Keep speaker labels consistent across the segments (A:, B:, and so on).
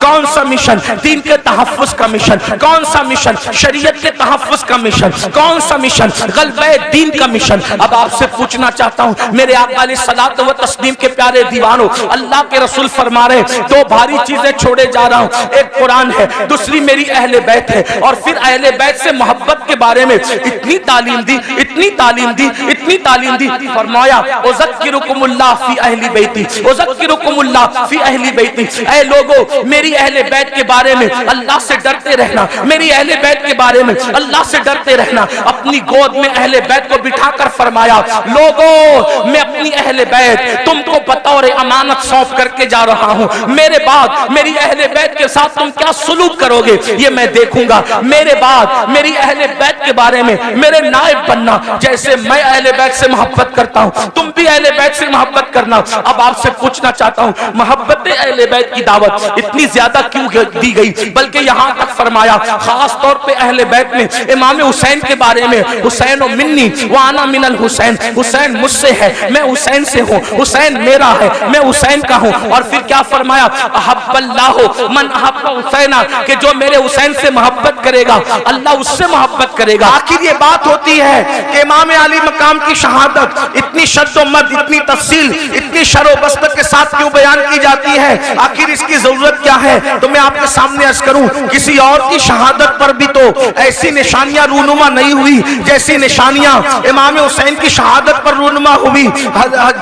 A: کون سا مشن؟ دین کے تحفظ کا مشن. کون سا مشن؟ شریعت کے تحفظ کا مشن. کون سا مشن؟ غلبہ دین کا مشن. اب آپ سے پوچھنا چاہتا ہوں میرے آقا علیہ الصلوۃ والتسلیم کے پیارے دیوانوں، اللہ کے رسول فرما رہے ہیں دو بھاری چیزیں چھوڑے جا رہا ہوں، ایک قرآن ہے، دوسری میری اہل بیت ہے. اور پھر اہل بیت سے محبت کے بارے میں اتنی تعلیم دی، اتنی تعلیم دی، اتنی تعلیم دی. فرمایا اذکرکم اللہ فی اہل بیتی، اذکرکم اللہ فی اہل بیتی. اے لوگو میری اہل بیت کے بارے میں اللہ سے ڈرتے رہنا، میری اہل بیت کے بارے میں اللہ سے ڈرتے رہنا. اپنی گود میں اہل بیت کو بٹھا کر فرمایا لوگو میں اپنی اہل بیت تم کو بطور امانت سونپ کر کے جا رہا ہوں، میرے بعد میری اہل بیت کے ساتھ تم کیا سلوک کرو گے یہ میں دیکھوں گا. میرے بعد میری اہل بیت کے بارے میں میرے نائب بننا، جیسے میں اہل بیت سے محبت کرتا ہوں تم بھی اہل بیت سے محبت کرنا. اب آپ سے پوچھنا چاہتا ہوں محبت اہل بیت کی دعوت اتنی زیادہ کیوں دی گئی؟ بلکہ یہاں تک فرمایا خاص طور پہ اہل بیت میں امام حسین کے بارے میں حسین و منی وانا من الحسین، حسین مجھ سے ہے، میں حسین سے ہوں، حسین میرا ہے، میں حسین کا ہوں. اور پھر کیا فرمایا احب اللہ من احب حسین، کہ جو میرے حسین سے محبت کرے گا اللہ اس سے محبت کرے گا. آخر یہ بات ہوتی ہے کہ امام علی مقام کی شہادت اتنی شد و مد، اتنی تفصیل، اتنی شر و بسط کے ساتھ کیوں بیان کی جاتی ہے؟ آخر اس کی ضرورت کیا ہے؟ تو میں آپ کے سامنے عرض کروں کسی اور کی شہادت پر بھی تو ایسی نشانیاں رونما نہیں ہوئی جیسی نشانیاں امام حسین کی شہادت پر رونما ہوئی.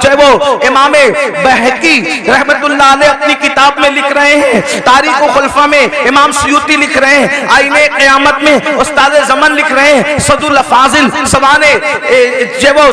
A: جو وہ امام بہقی رحمت اللہ علیہ اپنی کتاب میں لکھ رہے ہیں، تاریخ و خلفہ میں امام سیوطی لکھ رہے ہیں، آئینہ قیامت میں استاد زمن لکھ رہے ہیں، صدر الافاضل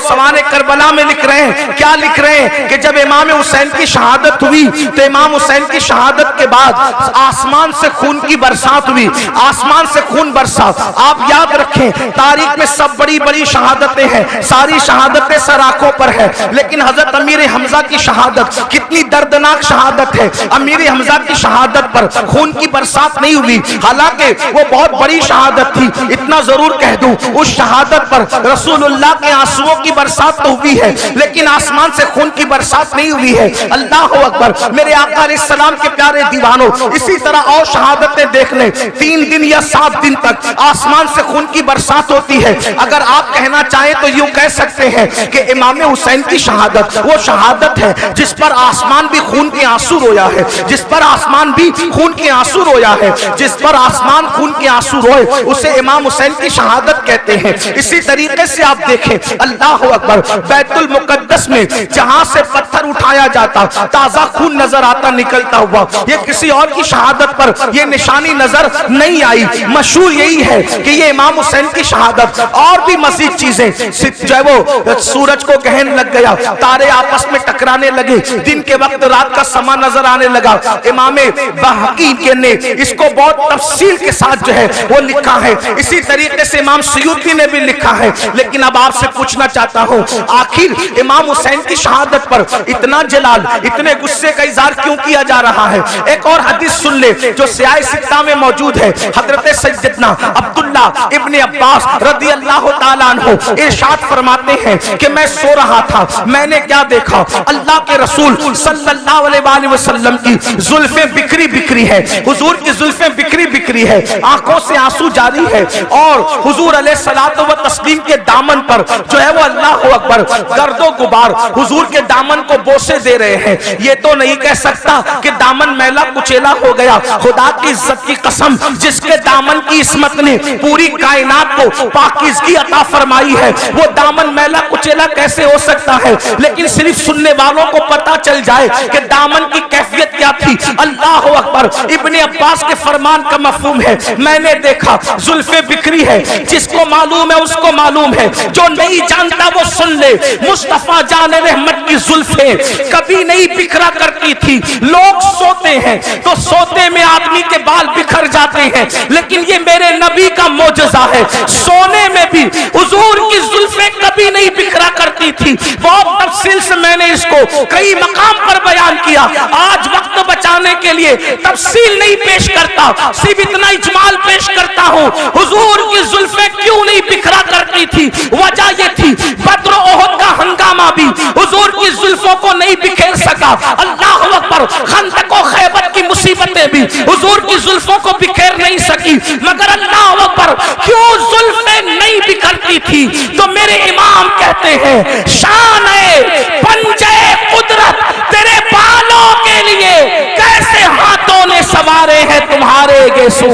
A: سوانح کربلا میں لکھ رہے ہیں. کیا لکھ رہے ہیں کہ جب امام حسین کی شہادت ہوئی تو امام حسین کی شہادت کے بعد آسمان سے خون کی برسات ہوئی، آسمان سے خون برسا. آپ یاد رکھیں تاریخ میں سب بڑی بڑی شہادتیں ہیں، ساری شہادتیں سر آنکھوں پر ہے، لیکن حضرت امیر حمزہ کی شہادت کتنی دردناک شہادت ہے. امیر حمزہ کی شہادت پر خون کی برسات نہیں ہوئی، حالانکہ وہ بہت بڑی شہادت تھی. اتنا ضرور کہہ دوں اس شہادت پر رسول اللہ کے آنسوؤں کی برسات تو ہوئی ہے لیکن آسمان سے خون کی برسات نہیں ہوئی ہے. اللہ اکبر. میرے آقا علیہ السلام کے پیارے دیوانوں اسی طرح اور شہادتیں دیکھ لیں، 3 دن یا 7 دن تک آسمان سے خون کی برسات ہوتی ہے. اگر آپ کہنا چاہیں تو یوں کہہ سکتے ہیں کہ امام حسین کی شہادت وہ شہادت ہے جس پر آسمان بھی خون کے آنسو رویا ہے، جس پر آسمان بھی خون کے آنسو رویا ہے، جس پر آسمان خون کے آنسو روئے اسے امام حسین کی شہادت کہتے ہیں. اسی طریقے سے آپ دیکھیں اللہ اکبر بیت المقدس میں جہاں سے پتھر اٹھایا جاتا تازہ خون نظر آتا نکلتا ہوا، یہ کسی اور کی شہادت پر یہ نشانی نظر نہیں آئی. مشہور یہی ہے کہ یہ امام حسین کی شہادت. اور بھی مزید چیزیں جو ہے وہ سورج کو گہن لگ گیا، تارے آپس میں ٹکرانے لگے، دن کے وقت رات کا سما نظر آنے لگا. امام بہقی نے اس کو بہت تفصیل کے ساتھ جو ہے وہ لکھا ہے. اسی طریقے سے امام سیوطی نے بھی لکھا ہے. لیکن اب آپ سے پوچھنا چاہتا ہوں آخر امام حسین کی شہادت پر اتنا جلال، اتنے غصے کا اظہار کیوں کیا جا رہا ہے؟ ایک اور حدیث سن لے جو سیاہ ستہ میں موجود ہے. حضرت سیدنا عبداللہ ابن عباس رضی اللہ تعالیٰ عنہ ارشاد فرماتے ہیں کہ میں سو رہا تھا، میں نے کیا دیکھا؟ اللہ کے رسول صلی اللہ علیہ وآلہ وسلم کی زلفیں بکھری بکھری ہے، حضور کی زلفیں بکھری بکھری ہے، آنکھوں سے آنسو جاری ہے، اور حضور علیہ الصلوۃ والتسلیم کے دامن پر جو ہے وہ اللہ اکبر گرد و غبار حضور کے دامن کو بوسے دے رہے ہیں. یہ تو نہیں کہہ سکتا کہ دامن میلا کچیلا ہو گیا. خدا کی عزت کی قسم جس کے دامن کی عصمت نے پوری کائنات کو پاکیزگی عطا فرمائی ہے وہ دامن میلا کچیلا کیسے ہو سکتا ہے؟ لیکن صرف سننے والوں کو پتا چل جائے کہ دامن کی کیفیت کیا تھی. اللہ اکبر. ابن عباس کے فرمان کا مفہوم ہے میں نے دیکھا زلفیں بکھری ہے، جس کو معلوم ہے اس کو معلوم ہے، جو نہیں جانتا وہ سن لے. مصطفیٰ جان رحمت کی زلفیں کبھی نہیں بکھرا کرتی تھی. لوگ سوتے ہیں تو سوتے میں آدمی کے بال بکھر جاتے ہیں، لیکن یہ میرے نبی کا معجزہ ہے، سونے میں بھی حضور کی زلفیں کبھی نہیں بکھرا کرتی تھی. بہت تفصیل سے میں نے اس کو کئی مقام پر بیان کیا. آج وقت بچانے کے لیے تفصیل نہیں پیش کرتا، صرف اتنا اجمال پیش کرتا ہوں. حضور کی زلفیں کیوں نہیں بکھرا کرتی تھی؟ وجہ یہ تھی بدر و احد کا ہنگامہ بھی حضور کی زلفوں کو نہیں بکھیر سکا. اللہ اکبر. خندق و خیبر کی مصیبت मुसीबतें भी हुजूर की जुल्फों को बिखेर नहीं सकी, मगर अल्लाह अकबर क्यों जुल्फें नहीं बिखरती थी? तो मेरे इमाम कहते हैं शान-ए पंजे कुदरत तेरे बालों के लिए कैसे हाथों ने संवारे हैं तुम्हारे गेसू।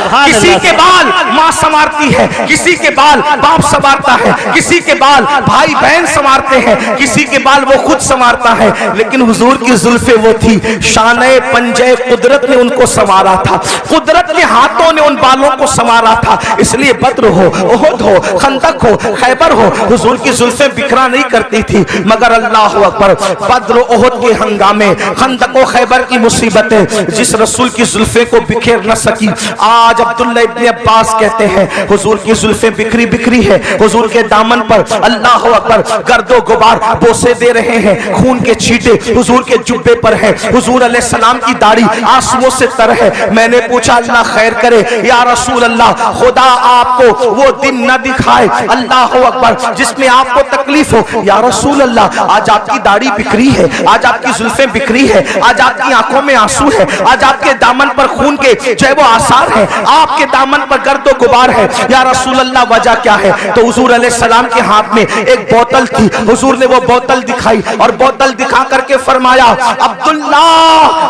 A: किसी के बाल माँ संवारती है, किसी के बाल बाप संवारता है, किसी के बाल भाई बहन संवारते हैं, किसी के बाल वो खुद संवारता है, लेकिन हुजूर की जुल्फे वो थी शाने पंजे कुदरत ने उनको संवारा था, कुदरत के हाथों ने उन बालों को संवारा था। इसलिए बद्र हो, उहद हो, खंदक हो, खैबर हो, हुजूर की जुल्फे बिखरा नहीं करती थी। मगर अल्लाह अकबर बद्र उहद के हंगामे, खंदक और खैबर की मुसीबतें जिस रसूल की जुल्फे को बिखेर न सकी, आज अब्दुल्ला इब्न अब्बास कहते हैं हुजूर की जुल्फें बिखरी बिखरी है, हुजूर के दामन पर अल्लाह अकबर गर्दो गुबार बोसे दे रहे हैं, खून के छींटे हुजूर के जुब्बे पर है, हुजूर अलैहि सलाम की दाढ़ी आंसुओं से तर है। मैंने पूछा अल्लाह खैर करे या रसूल अल्लाह, खुदा आपको वो दिन न दिखाए अल्लाह अकबर जिसमें आपको तकलीफ हो। या रसूल अल्लाह आज आपकी दाढ़ी बिखरी है, आज आपकी जुल्फें बिखरी है, आज आपकी आंखों में आंसू है, आज आपके दामन पर खून के जो है वो आसार है, आपके दामन पर गर्दो गुबार है। या रसूल अल्लाह वजह क्या है? तो हुजूर अलैहि सलाम के हाथ में एक बोतल थी, हुजूर ने वो बोतल दिखाई और बोतल दिखा करके फरमाया अब्दुल्ला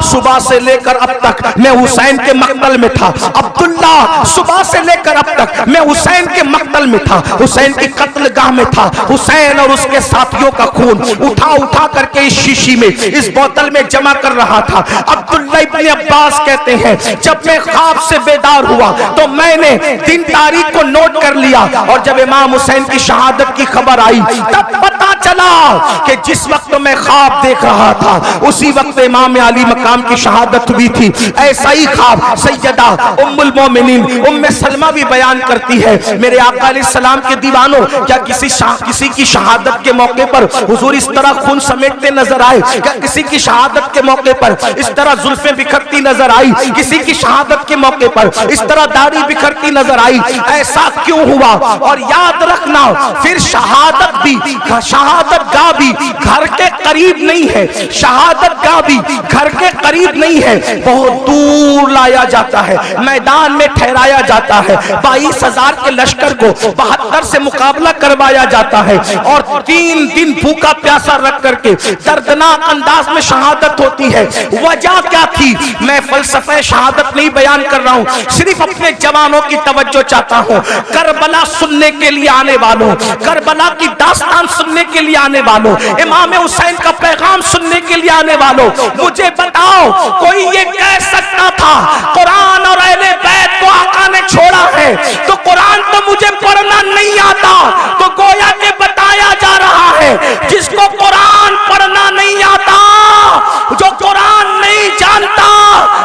A: सुबह से लेकर अब तक मैं हुसैन के मक्तल में था, अब्दुल्ला सुबह से लेकर अब तक मैं हुसैन के मक्तल में था, हुसैन की कत्लगाह में था, हुसैन और उसके साथियों का खून उठा उठा करके इस शीशी में इस बोतल में जमा कर रहा था। अब्दुल्ला इब्न अब्बास कहते हैं जब मैं ख्वाब से बेदार हुआ तो मैंने दिन तारीख को नोट कर लिया और जब इमाम हुसैन की शहादत की खबर आई तब पता चला कि जिस वक्त मैं ख्वाब देख रहा था उसी वक्त इमाम अली मकाम की शहादत हुई थी। ऐसा ही ख्वाब सैयदा उम्मुल मोमिनीन उम्मे सलमा भी बयान करती है। मेरे आका अलैहिस्सलाम के दीवानों, क्या किसी की शहादत के मौके पर हुजूर इस तरह खून समेटते नजर आए? क्या किसी की शहादत के मौके पर इस तरह जुल्फें बिखरती नजर आई? किसी की शहादत के मौके पर इस तरह दाढ़ी बिखरती नजर आई? ऐसा क्यों हुआ? और याद रखना फिर शहादत गाह भी घर के करीब नहीं है, शहादत गाह भी घर के करीब नहीं है, बहुत दूर लाया जाता है, मैदान में ठहराया जाता है। 22,000 के लश्कर को 72 से मुकाबला करवाया जाता है और 3 दिन भूखा प्यासा रख करके दर्दनाक अंदाज में शहादत होती है। वजह क्या थी? मैं फलसफे शहादत नहीं बयान कर रहा हूं, सिर्फ अपने जवानों की तवज्जो चाहता हूं। करबला सुनने के लिए आने वालों, करबला की दास्तान सुनने के लिए आने वालों, इमाम हुसैन का पैगाम सुनने के लिए आने वालों, मुझे बताओ कोई ये कह सकता था कुरान और अहले बैत को आका ने छोड़ा है तो कुरान तो मुझे पढ़ना नहीं आता? तो गोया के बताया जा रहा है जिसको कुरान पढ़ना नहीं आता, जो कुरान नहीं जानता,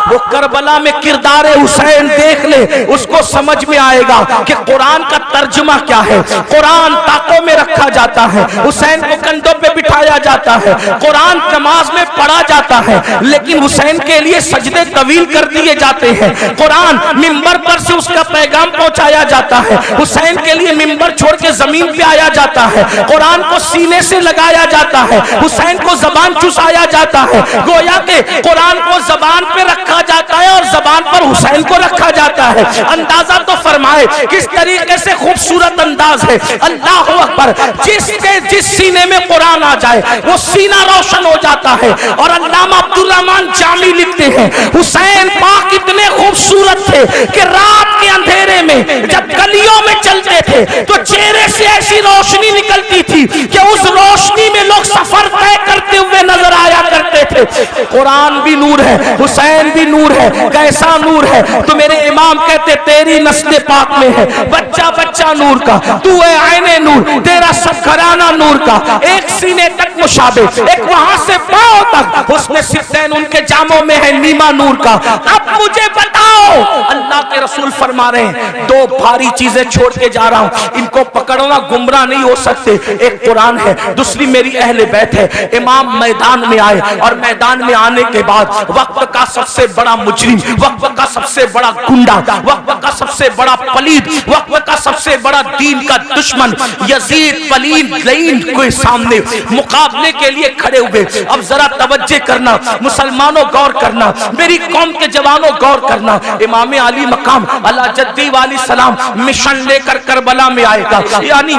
A: वो करबला में किरदार हुसैन देख ले, उसको समझ में आएगा कि कुरान का तर्जुमा क्या है। कुरान ताकों में रखा जाता है, हुसैन को कंधों पे बिठाया जाता है, कुरान नमाज में पढ़ा जाता है, लेकिन हुसैन के लिए सजदे तवील कर दिए जाते हैं। कुरान मिंबर पर से उसका पैगाम पहुंचाया जाता है, हुसैन के लिए मिंबर छोड़ के जमीन पे आया जाता है, कुरान को सीने से लगाया जाता है, हुसैन को जबान चुसाया जाता है। गोया के कुरान को जबान पे रखा जाता है और जबान पर हुसैन को रखा जाता है। अंदाजा तो फरमाए किस तरीके से खूबसूरत अंदाज है। अल्लाह अकबर, जिस सीने में कुरान आ जाए वो सीना रोशन हो जाता है। और अल्लामा अब्दुल रहमान जामी लिखते हैं हुसैन पाक इतने खूबसूरत थे कि रात के अंधेरे में जब गलियों में चलते थे तो चेहरे से ऐसी रोशनी निकलती थी कि उस रोशनी में लोग सफर तय करते हुए नजर आया करते थे। कुरान भी नूर है, हुसैन भी नूर है। कैसा नूर है? तो मेरे इमाम कहते तेरी नस्ल पाक में है बच्चा बच्चा नूर का, तू है आईने नूर, तेरा सब घराना नूर का। एक सीने तक मुशाबे, एक वहां से पांव तक हुस्न सिद्दैन उनके जामों में है नीमा नूर का। अब मुझे बताओ अल्लाह के रसूल फरमा रहे हैं, दो भारी चीजें छोड़ के जा रहा हूं, इनको पकड़ना, गुमराह नहीं हो सकते। एक कुरान है, दूसरी मेरी अहले बैत है। इमाम मैदान में आए और मैदान में आने के बाद वक्त का सबसे बड़ा मुजरिम, वक्त का सबसे बड़ा गुंडा, वक्त का सबसे बड़ा पलीद, वक्त का सबसे बड़ा दीन का दुश्मन यजीद पलीद लईन के सामने मुकाबले के लिए खड़े हुए। अब जरा तवज्जो करना मुसलमानों, गौर करना, मेरी कौम के जवानों गौर करना। इमाम अली मकाम अल्लाह जद्दी वाली सलाम मिशन लेकर करबला में आएगा, यानी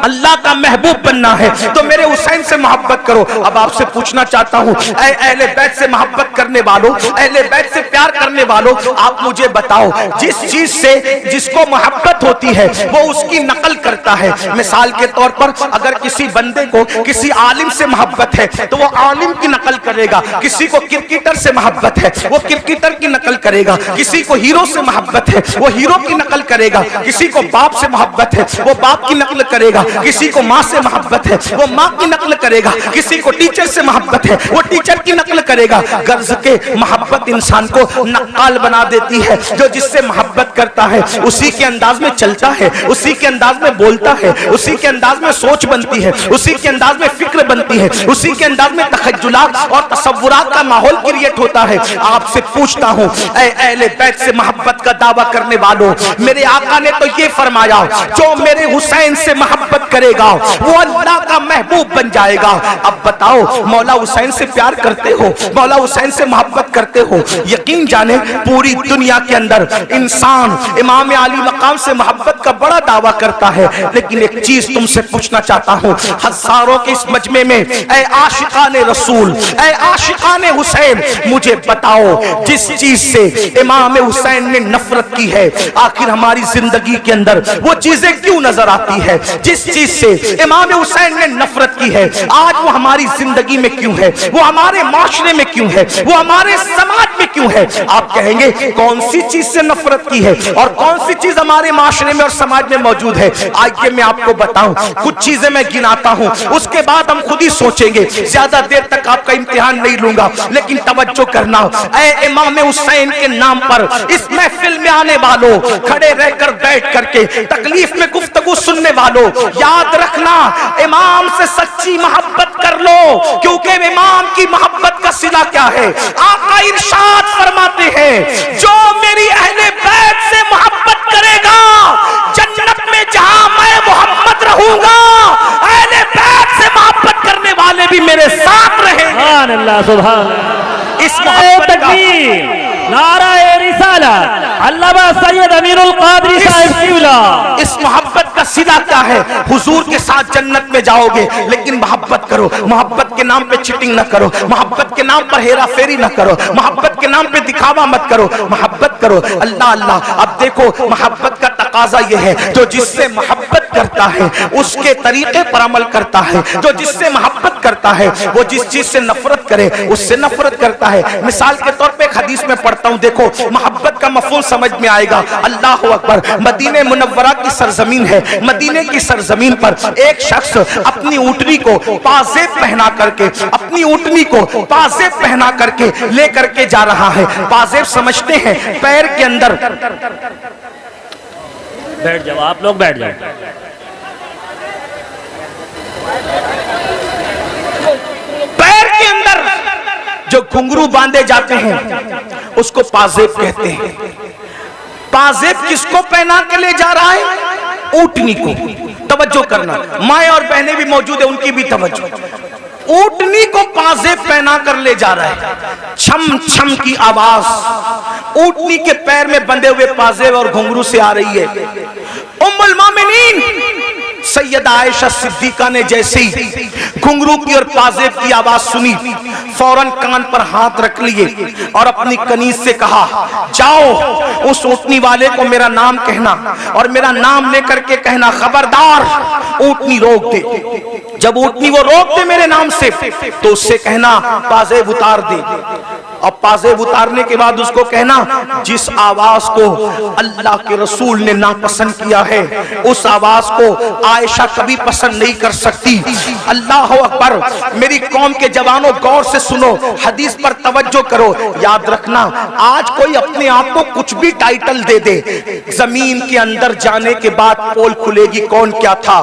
A: अल्लाह का महबूब बनना है तो मेरे हुसैन से मोहब्बत करो। अब आपसे पूछना चाहता हूं, ऐ अहले बैत से मोहब्बत करने वालों, अहले बैत से प्यार करने वालों, आप मुझे बताओ, जिस चीज से जिसको मोहब्बत होती है वो उसकी नकल करता है। मिसाल के तौर पर अगर किसी बंदे को किसी आलिम से मोहब्बत है तो वो आलिम की नकल करेगा, किसी को क्रिकेटर से मोहब्बत है वो क्रिकेटर की नकल करेगा, किसी को हीरो से मोहब्बत है वो हीरो की नकल करेगा, किसी को बाप से मोहब्बत है वो बाप की नकल करेगा, किसी को माँ से मोहब्बत है वो माँ की नकल करेगा, किसी को टीचर से मोहब्बत है वो टीचर की नकल करेगा। गर्ज के मोहब्बत इंसान को नक्काल बना देती है। जो जिससे मोहब्बत करता है उसी के अंदाज में चलता है, उसी के अंदाज में बोलता है, उसी के अंदाज में सोच बनती है, उसी के अंदाज में फिक्र बनती है, उसी के अंदाज में तखज्जुलात और तसव्वुरात का माहौल क्रिएट होता है। आपसे पूछता हूं, ऐ अहले बैत से मोहब्बत का दावा करने वालों, मेरे आका ने तो ये फरमाया, जो मेरे हुसैन से मोहब्बत करेगा वो अल्लाह का महबूब बन जाएगा। अब बताओ, मौला हुसैन से प्यार करते हो, मौला हुसैन से मोहब्बत करते हो? यकीन जाने पूरी दुनिया के अंदर इंसान इमाम अली मकाम से मोहब्बत का बड़ा दावा करता है, लेकिन एक चीज तुमसे पूछना चाहता हूं, हजारों के इस मजमे में, ऐ आशिकाने रसूल, ऐ आशिकाने हुसैन, मुझे बताओ, जिस चीज से इमाम हुसैन ने नफरत की है, आखिर हमारी जिंदगी के अंदर वो चीजें क्यों नजर आती है? जिस चीज से इमाम हुसैन ने नफरत की है, आज वो हमारी जिंदगी में क्यों है, वो हमारे माशरे में क्यों है, वो हमारे समाज में क्यों है? आप कहेंगे कौन सी चीज से नफरत की है और कौन सी चीज हमारे माशरे में और समाज में मौजूद है? आइए मैं आपको बताऊं, कुछ चीजें मैं गिनाता हूं, उसके बाद हम खुद ही सोचेंगे। ज्यादा देर तक आपका इम्तिहान नहीं लूंगा, लेकिन तवज्जो करना, ऐ इमाम हुसैन के नाम पर इस महफिल में आने वालों, खड़े रहकर बैठ करके तकलीफ में गुफ्तगू सुनने वालों, याद रखना, इमाम से सच्ची मोहब्बत कर लो, क्योंकि इमाम की मोहब्बत का सिला क्या है? आका इरशाद फरमाते हैं, जो मेरी अहले बैत से मोहब्बत करेगा, जन्नत में जहां मैं मोहम्मद रहूंगा, अहले बैत से मोहब्बत करने वाले भी मेरे साथ रहेंगे। सुभान अल्लाह, सुभान अल्लाह। इस मोहब्बत का नाराए रिसालत अल्लामा सैयद अमीरुल कादरी साहब क़िबला, इस मोहब्बत का सिला क्या है? हुजूर के साथ जन्नत में जाओगे, लेकिन मोहब्बत करो, मोहब्बत के नाम पे चीटिंग ना करो, मोहब्बत के नाम पर हेरा फेरी ना करो, मोहब्बत के नाम पे दिखावा मत करो, मोहब्बत करो अल्लाह अल्लाह। अब देखो, मोहब्बत का तकाजा ये है, जो जिससे मोहब्बत करता है उसके तरीके पर अमल करता है, जो जिससे मोहब्बत करता है वो जिस चीज से नफरत करे उससे नफरत करता है। मिसाल के तौर पे एक हदीस में पढ़ता हूं, देखो मोहब्बत का मफहूम समझ में आएगा। अल्लाह अकबर, मदीने मुनव्वरा की सरजमीन है, मदीने की सरजमीन पर एक शख्स अपनी ऊँटनी को पाजेब पहना करके, अपनी ऊँटनी को पाजेब पहना करके ले करके जा रहा है। पाजेब समझते हैं पैर के अंदर,
B: बैठ जाओ आप लोग, बैठ जाओ।
A: पैर के अंदर जो घुंघरू बांधे जाते हैं उसको पाजेब कहते हैं। पाजेब किसको पहना के ले जा रहा है? ऊँटनी को। तवज्जो करना, माएं और बहनें भी मौजूद है, उनकी भी तवज्जो। ऊँटनी को पाजेब पहना कर ले जा रहा है, छम छम की आवाज ऊँटनी के पैर में बंधे हुए पाजेब और घुंघरू से आ रही है। उम्मुल मोमिनीन सैयदा आयशा सिद्दीका ने जैसे ही घुंघरू की और पाजेब की आवाज सुनी, फौरन कान पर हाथ रख लिए और अपनी कनीज से कहा, जाओ उस ऊँटनी वाले को मेरा नाम कहना और मेरा नाम लेकर के कहना, खबरदार ऊँटनी रोक दे। जब ऊँटनी वो रोक दे मेरे नाम से तो उससे कहना पाजेब उतार दे। अब पाजेब उतारने के बाद उसको कहना जिस आवाज को अल्लाह के रसूल ने नापसंद किया है उस आवाज को आयशा कभी पसंद नहीं कर सकती। अल्लाह अकबर। मेरी कौम के जवानों गौर से सुनो, हदीस पर तवज्जो करो। याद रखना, आज कोई अपने आप को कुछ भी टाइटल दे दे, जमीन के अंदर जाने के बाद पोल खुलेगी कौन क्या था।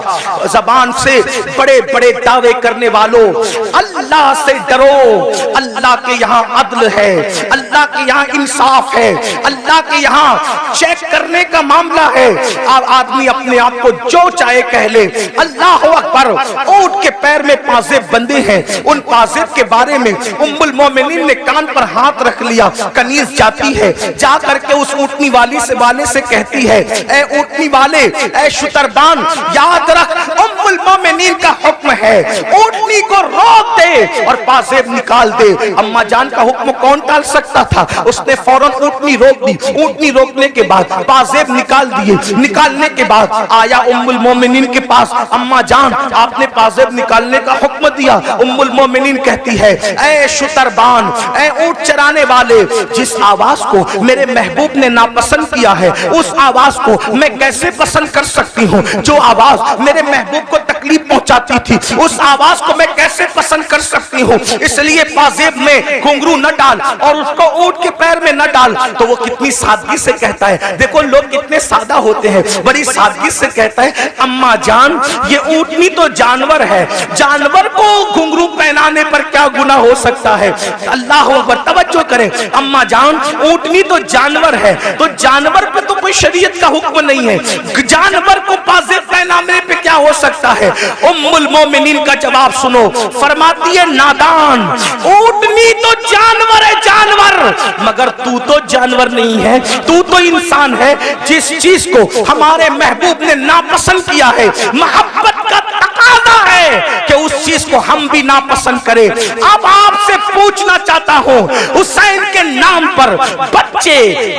A: जबान से बड़े बड़े दावे करने वालों, अल्लाह से डरो। अल्लाह के यहाँ अदल है, अल्लाह के यहाँ इंसाफ है, अल्लाह के यहाँ चेक करने का मामला है। अब आदमी अपने आप को जो चाहे कह ले। अल्लाह अकबर। ऊंट के पैर में पाजेब बंधे हैं, उन पाजेब के बारे में उम्मुल मोमिनीन ने कान पर हाथ रख लिया। कनीज जाती है, जा करके उस ऊंटनी वाली से कहती है, ए ऊंटनी वाले, ए शुतरबान, याद रख उम्मुल मोमिनीन का हुक्म है, ऊंटनी को रोक दे और पाजेब निकाल दे। अम्मा जान का हुक्म कौन टाल सकता था? उसने फौरन ऊंटनी रोक दी। ऊंटनी रोकने के बाद पाजेब निकाल दिए। निकालने के बाद आया उम्मुल मोमिनीन के पास, अम्मा जान आपने पाजेब निकालने का हुक्म दिया। उम्मुल मोमिनीन कहती है, ए शुतरबान, ए ऊंट चराने वाले, जिस आवाज को मेरे महबूब ने नापसंद किया है उस आवाज को मैं कैसे पसंद कर सकती हूँ? जो आवाज मेरे महबूब को तकलीफ पहुंचाती थी उस आवाज को मैं कैसे पसंद कर सकती हूँ? इसलिए पाजेब में घुंघरू न डाल और उसको ऊंट के पैर में न डाल। तो वो कितनी सादगी से कहता है, देखो लोग कितने सादा होते हैं, बड़ी सादगी से कहता है, अम्मा जान ये ऊंटनी तो जानवर है, जानवर को घुंघरू पहनाने पर क्या गुनाह हो सकता है? अल्लाह अकबर। तवज्जो करें, अम्मा जान ऊंटनी तो जानवर है, तो जानवर पे तो कोई शरीयत का हुक्म नहीं है, जानवर को पाजेब पहनाने पे क्या हो सकता है? उम्मुल मोमिनीन का जवाब सुनो, फरमाती है, नादान, ऊंटनी तो जानवर है, जानवर, मगर तू तो जानवर नहीं है, तू तो इंसान है। जिस चीज को हमारे महबूब ने नापसंद किया है, मोहब्बत का तकाजा है कि उस चीज को हम भी नापसंद करें। अब आपसे पूछना चाहता हूं, हुसैन के नाम पर बच्चे,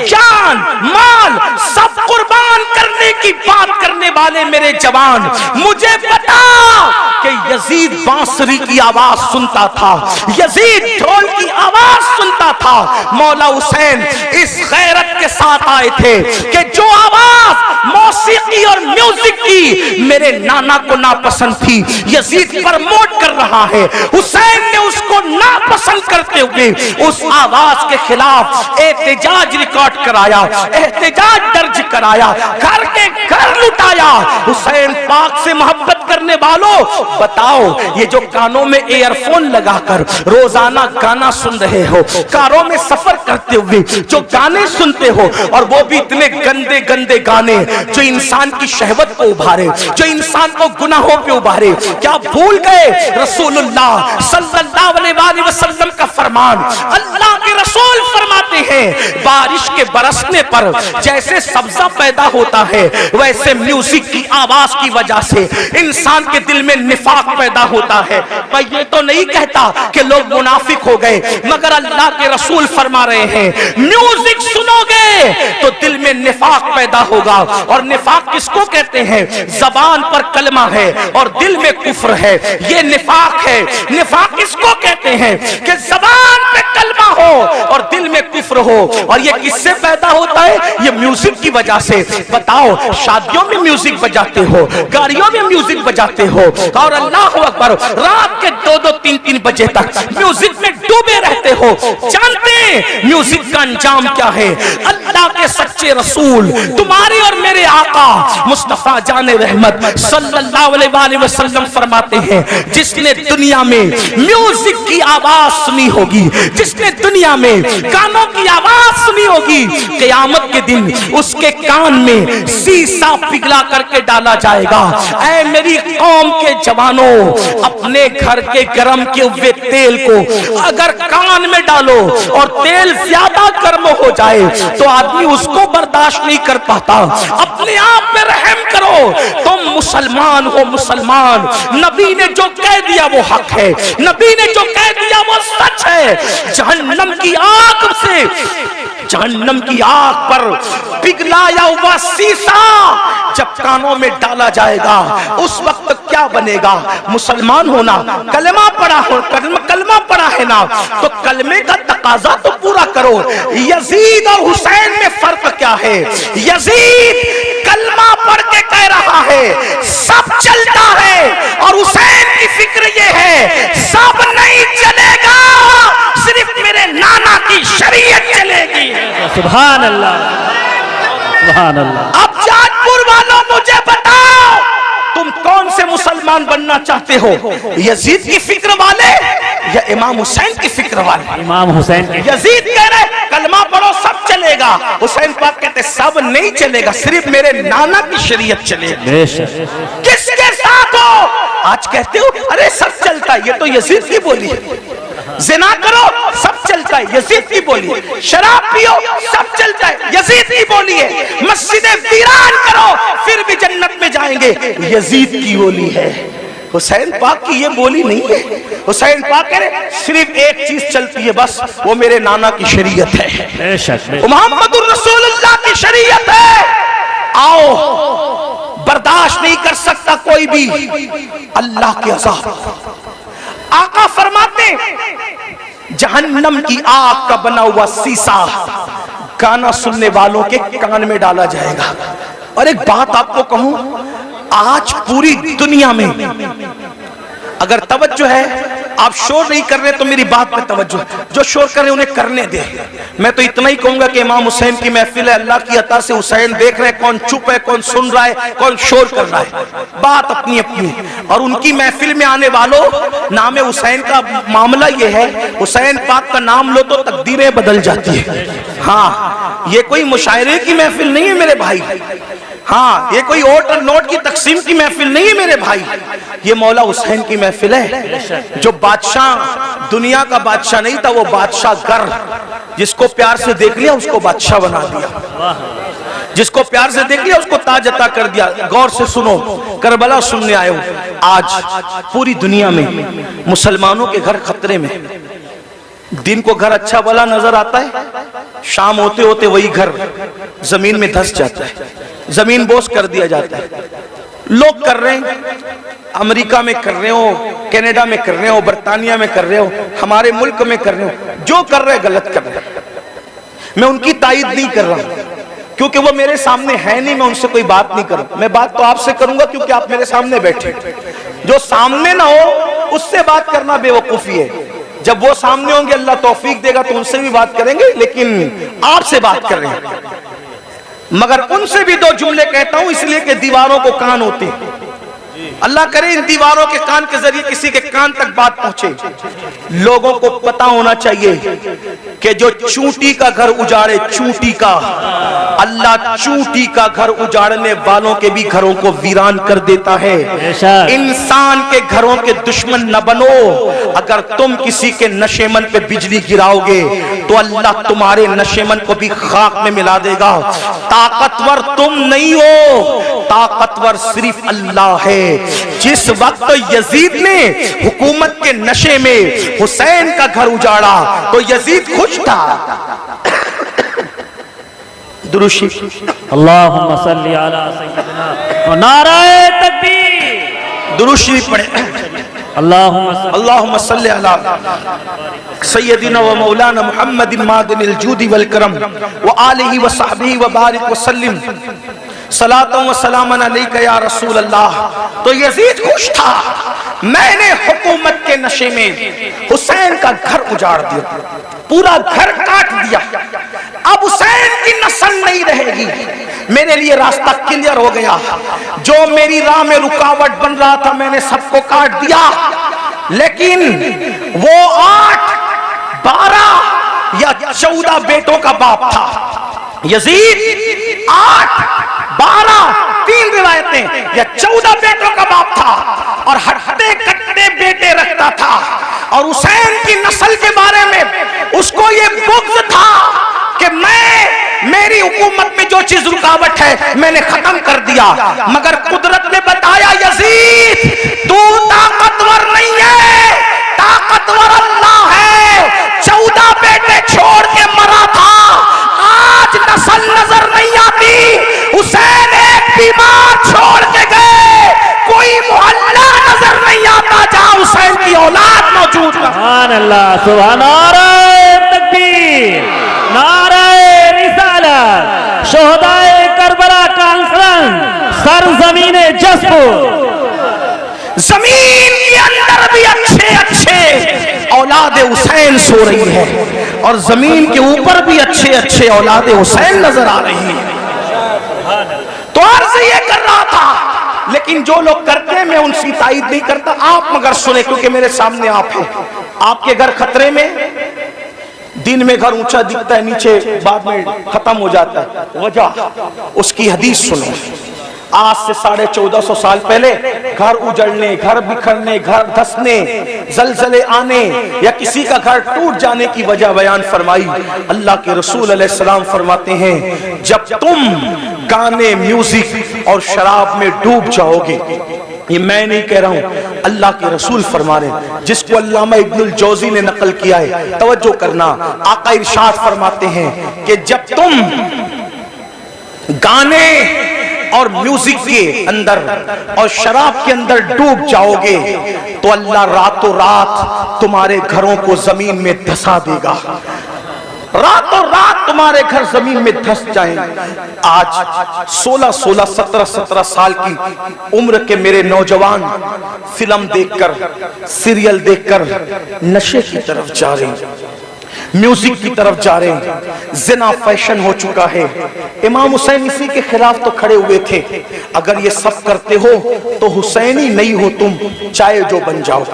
A: जान, माल सब कुर्बान करने की बात करने वाले मेरे जवान, मुझे बता कि यजीद बांसुरी की आवाज सुनता था, यजीद ढोल की आवाज सुनता था। मौला हुसैन इस गैरत के साथ आए थे कि जो आवाज मौसीकी और म्यूजिक की मेरे नाना को नापसंद थी, यजीद प्रमोट कर रहा है। हुसैन ने उसको नापसंद करते हुए उस आवाज के खिलाफ एहतजाज रिकॉर्ड कराया, एहतजाज दर्ज कराया, घर के घर लुटाया। हुसैन पाक से मोहब्बत करने वालों, बताओ ये जो कानों में एयरफोन लगाकर रोजाना गाना सुन रहे हो, कारों में सफर करते हुए जो गाने सुनते हो, और वो भी इतने गंदे गंदे गाने जो इंसान की शहवत को उभारे, जो इंसान को गुनाहों पे उभारे, क्या भूल गए रसूलुल्लाह सल्लल्लाहु अलैहि वसल्लम का फरमान? अल्लाह के रसूल फरमाते हैं, बारिश के बरसने पर जैसे सब्जा पैदा होता है, वैसे म्यूजिक की आवाज की वजह से इंसान के दिल में निफाक पैदा होता है। मैं ये तो नहीं कहता कि लोग मुनाफिक हो गए, मगर अल्लाह के रसूल फरमा रहे हैं, म्यूजिक सुनोगे तो दिल में निफाक पैदा होगा। और निफाक किसको कहते हैं? जबान पर कलमा है और दिल में कुफ्र है, ये निफाक है। निफाक किसको कहते हैं? कि जबान पे कलमा हो और दिल में कुफ्र हो। और ये किससे पैदा होता है? ये म्यूजिक की वजह से। बताओ, शादियों में म्यूजिक बजाते हो, गाड़ियों में म्यूजिक बजाते हो, और अल्लाह अकबर रात के 2-2, 3-3 बजे तक म्यूजिक में डूबे रहते हो। जानते हैं म्यूजिक का अंजाम क्या है? अल्लाह के सच्चे रसूल, तुम्हारे और मेरे आका मुस्तफा जाने रहमत सल्लल्लाहु अलैहि वसल्लम फरमाते हैं, जिसने दुनिया में म्यूजिक की आवाज सुनी होगी, जिसने दुनिया में गानों की आवाज सुनी होगी, क़यामत के दिन उसके कान में शीशा पिघला करके डाला जाएगा। ऐ मेरी कौम के जवानों, अपने घर के गरम किए हुए तेल को अगर कान में डालो और तेल ज्यादा गर्म हो जाए तो आदमी उसको बर्दाश्त नहीं कर पाता। अपने आप पे रहम करो, तुम मुसलमान हो, मुसलमान। नबी ने जो कह दिया वो हक है, नबी ने जो कह दिया वो सच है। जहन्नम की आग से, जहन्नम की आग पर पिघलाया हुआ शीशा जब कानों में डाला जाएगा उस वक्त क्या बनेगा? मुसलमान होना, कलमा पढ़ा है ना, तो कलमे का तकाजा तो पूरा करो। यजीद और हुसैन में फर्क क्या है? यजीद कलमा पढ़ के कह रहा है सब चलता है, और हुसैन की फिक्र ये है सब नहीं चलेगा, सिर्फ मेरे नाना की शरीयत चलेगी।
B: सुभान अल्लाह, सुभान अल्लाह।
A: अब जाजपुर वालों मुझे बताओ, तुम कौन से मुसलमान बनना चाहते हो? यजीद की फिक्र वाले या इमाम हुसैन की फिक्र वाले?
B: इमाम हुसैन के।
A: यजीद कह रहे कलमा पढ़ो सब चलेगा, हुसैन पाक कहते सब नहीं चलेगा, सिर्फ मेरे नाना की शरीयत चलेगी।
B: बेशक।
A: किसके साथ हो? आज कहते हो अरे सब चलता है, ये तो यजीद की बोली है। जिना करो सब चलता है, यजीद की बोली है। शराब पियो सब चलता है, यजीद की बोली है। मस्जिदें वीरान करो फिर भी जन्नत में जाएंगे, यजीद की बोली है। हुसैन पाक की ये बोली नहीं है। हुसैन पाक कह रहे सिर्फ एक चीज चलती है बस, वो मेरे नाना की शरीयत है,
B: बेशक,
A: मुहम्मदुर रसूलुल्लाह की शरीयत है। आओ, बर्दाश्त नहीं कर सकता कोई भी अल्लाह के अज़ाब। आका फरमाते जहन्नम की आग का बना हुआ शीशा गाना सुनने वालों के कान में डाला जाएगा। और एक बात आपको कहूं, आज पूरी दुनिया में अगर तवज्जो है, आप शोर नहीं कर रहे तो मेरी बात पे तवज्जो, जो शोर कर रहे उन्हें करने दे। मैं तो इतना ही कहूंगा कि इमाम हुसैन की महफिल है, अल्लाह की अता से हुसैन देख रहे हैं, कौन चुप है, कौन सुन रहा है, कौन शोर कर रहा है, बात अपनी अपनी। और उनकी महफिल में आने वालों, नाम हुसैन का मामला ये है, हुसैन पाक का नाम लो तो तकदीरें बदल जाती है। हाँ, ये कोई मुशायरे की महफिल नहीं है मेरे भाई। हाँ, ये कोई ओट और नोट की तकसीम की महफिल नहीं है मेरे भाई, ये मौला हुसैन की महफिल है। जो बादशाह, दुनिया का बादशाह नहीं था, वो बादशाह गर, जिसको प्यार से देख लिया उसको बादशाह बना दिया, जिसको प्यार से देख लिया उसको ताज अता कर दिया। गौर से सुनो, करबला सुनने आए हो। आज पूरी दुनिया में मुसलमानों के घर खतरे में। दिन को घर अच्छा भला नजर आता है, शाम होते होते वही घर जमीन में धंस जाता है, जमीन बोझ कर दिया जाता है। लोग कर रहे हैं, अमेरिका में कर रहे हो, कनाडा में कर रहे हो, बर्तानिया में कर रहे हो, हमारे मुल्क में कर रहे हो, जो कर रहे गलत कर रहे हैं। मैं उनकी तायद नहीं कर रहा क्योंकि वो मेरे सामने है नहीं, मैं उनसे कोई बात नहीं करूं। मैं बात तो आपसे करूंगा क्योंकि आप मेरे सामने बैठे। जो सामने ना हो उससे बात करना बेवकूफी है। जब वो सामने होंगे अल्लाह तौफीक देगा तो उनसे भी बात करेंगे, लेकिन आपसे बात कर रहे हैं। मगर उनसे भी दो जुमले कहता हूं इसलिए कि दीवारों को कान होते हैं। अल्लाह करे इन दीवारों के कान के जरिए किसी के कान तक बात पहुंचे। लोगों को पता होना चाहिए कि जो चूंटी का घर उजाड़े, चूंटी का, अल्लाह चूंटी का घर उजाड़ने वालों के भी घरों को वीरान कर देता है। इंसान के घरों के दुश्मन न बनो। अगर तुम किसी के नशेमन पे बिजली गिराओगे तो अल्लाह तुम्हारे नशेमन को भी खाक में मिला देगा। ताकतवर तुम नहीं हो, ताकतवर सिर्फ अल्लाह है। जिस वक्त यजीद ने हुकूमत के नशे में हुसैन का घर उजाड़ा तो यजीद खुश था। दुरूशी
B: अल्लाहुम्मा सल्ली अला सय्यिदिना व नाराए तकबीर।
A: दुरूशी पढ़े। अल्लाहुम्मा सल्ली अला सय्यिदिना व मौलाना मुहम्मदिन मादिनिल जूदी वल करम व आलिहि व सहबिहि व बारिक व सल्लिम सलातो व सलामन अलैका या रसूल अल्लाह। तो यजीद खुश था, मैंने हुकूमत के नशे में हुसैन का घर उजाड़ दिया, पूरा घर काट दिया। अब हुसैन की नस्ल नहीं रहेगी, मेरे लिए रास्ता क्लियर हो गया। जो मेरी राह में रुकावट बन रहा था मैंने सबको काट दिया। लेकिन वो 8, 12 या 14 बेटों का बाप था यजीद। 8, 12, 3 रिवायतें या 14 बेटों का बाप था और हट्टे कट्टे बेटे रखता था। और हुसैन की नस्ल के बारे में उसको ये बुग़्ज़ था कि मेरी हुकूमत में जो चीज रुकावट है मैंने खत्म कर दिया। मगर कुदरत ने बताया यजीद तू ताकतवर नहीं है, ताकतवर अल्लाह है। 14 बेटे छोड़ के मरा था, आज नस्ल नजर नहीं आती। हुसैन एक बीमार औलाद मौजूद ना।
B: सुभान अल्लाह, सुभान, नारे तकबीर, नारे रिसालत, शोहदाए करबला कॉन्फ्रेंस, सरजमीने जसपुर।
A: जमीन के अंदर भी अच्छे अच्छे औलाद हुसैन सो रही है और जमीन के ऊपर भी अच्छे अच्छे औलाद हुसैन नजर आ रही है। तो अर्ज ये कर रहा था, लेकिन जो लोग करते हैं मैं उनकी ताईद नहीं करता। आप मगर सुने, क्योंकि मेरे सामने आप हैं। आपके घर खतरे में, दिन में घर ऊंचा दिखता है, नीचे बाद में खत्म हो जाता है। वजह उसकी हदीस सुनो। आज से 1450 साल पहले घर उजड़ने, घर बिखरने, घर धंसने, जलजले आने या किसी का घर टूट जाने की वजह बयान फरमाई। अल्लाह के रसूल अलैहिस्सलाम फरमाते हैं, जब तुम गाने, म्यूजिक और शराब में डूब जाओगे, ये मैं नहीं कह रहा हूं, अल्लाह के रसूल फरमा रहे हैं, जिसको अल्लामा इब्नुल जौजी ने नकल किया है। तवज्जो करना, आका इरशाद फरमाते हैं कि जब तुम गाने और म्यूजिक के अंदर और शराब के अंदर डूब जाओगे तो अल्लाह रातों रात तुम्हारे घरों को जमीन में धंसा देगा। रातों रात तुम्हारे घर जमीन में धंस जाएंगे। आज 16-16, 17-17 साल की उम्र के मेरे नौजवान फिल्म देखकर, सीरियल देखकर नशे की तरफ जा रहे हैं, म्यूजिक की तरफ जा रहे हैं। जिना फैशन हो चुका है। इमाम हुसैन इसी के खिलाफ तो खड़े हुए थे। अगर ये सब करते हो तो हुसैनी नहीं हो तुम, चाहे जो बन जाओ।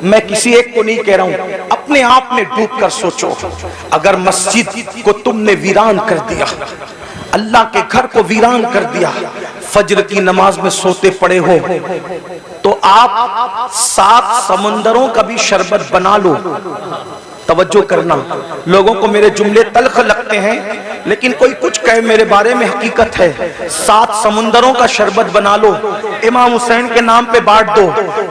A: मैं किसी एक को नहीं कह रहा हूं, अपने आप में डूब कर सोचो। अगर मस्जिद को तुमने वीरान कर दिया, अल्लाह के घर को वीरान कर दिया, फजर की नमाज में सोते पड़े हो, तो आप 7 समंदरों का भी शरबत बना लो। तवज्जो करना, लोगों को मेरे जुमले तल्ख लगते हैं, लेकिन कोई कुछ कहे मेरे बारे में हकीकत है। 7 समुंदरों का शरबत बना लो, इमाम हुसैन के नाम पे बांट दो।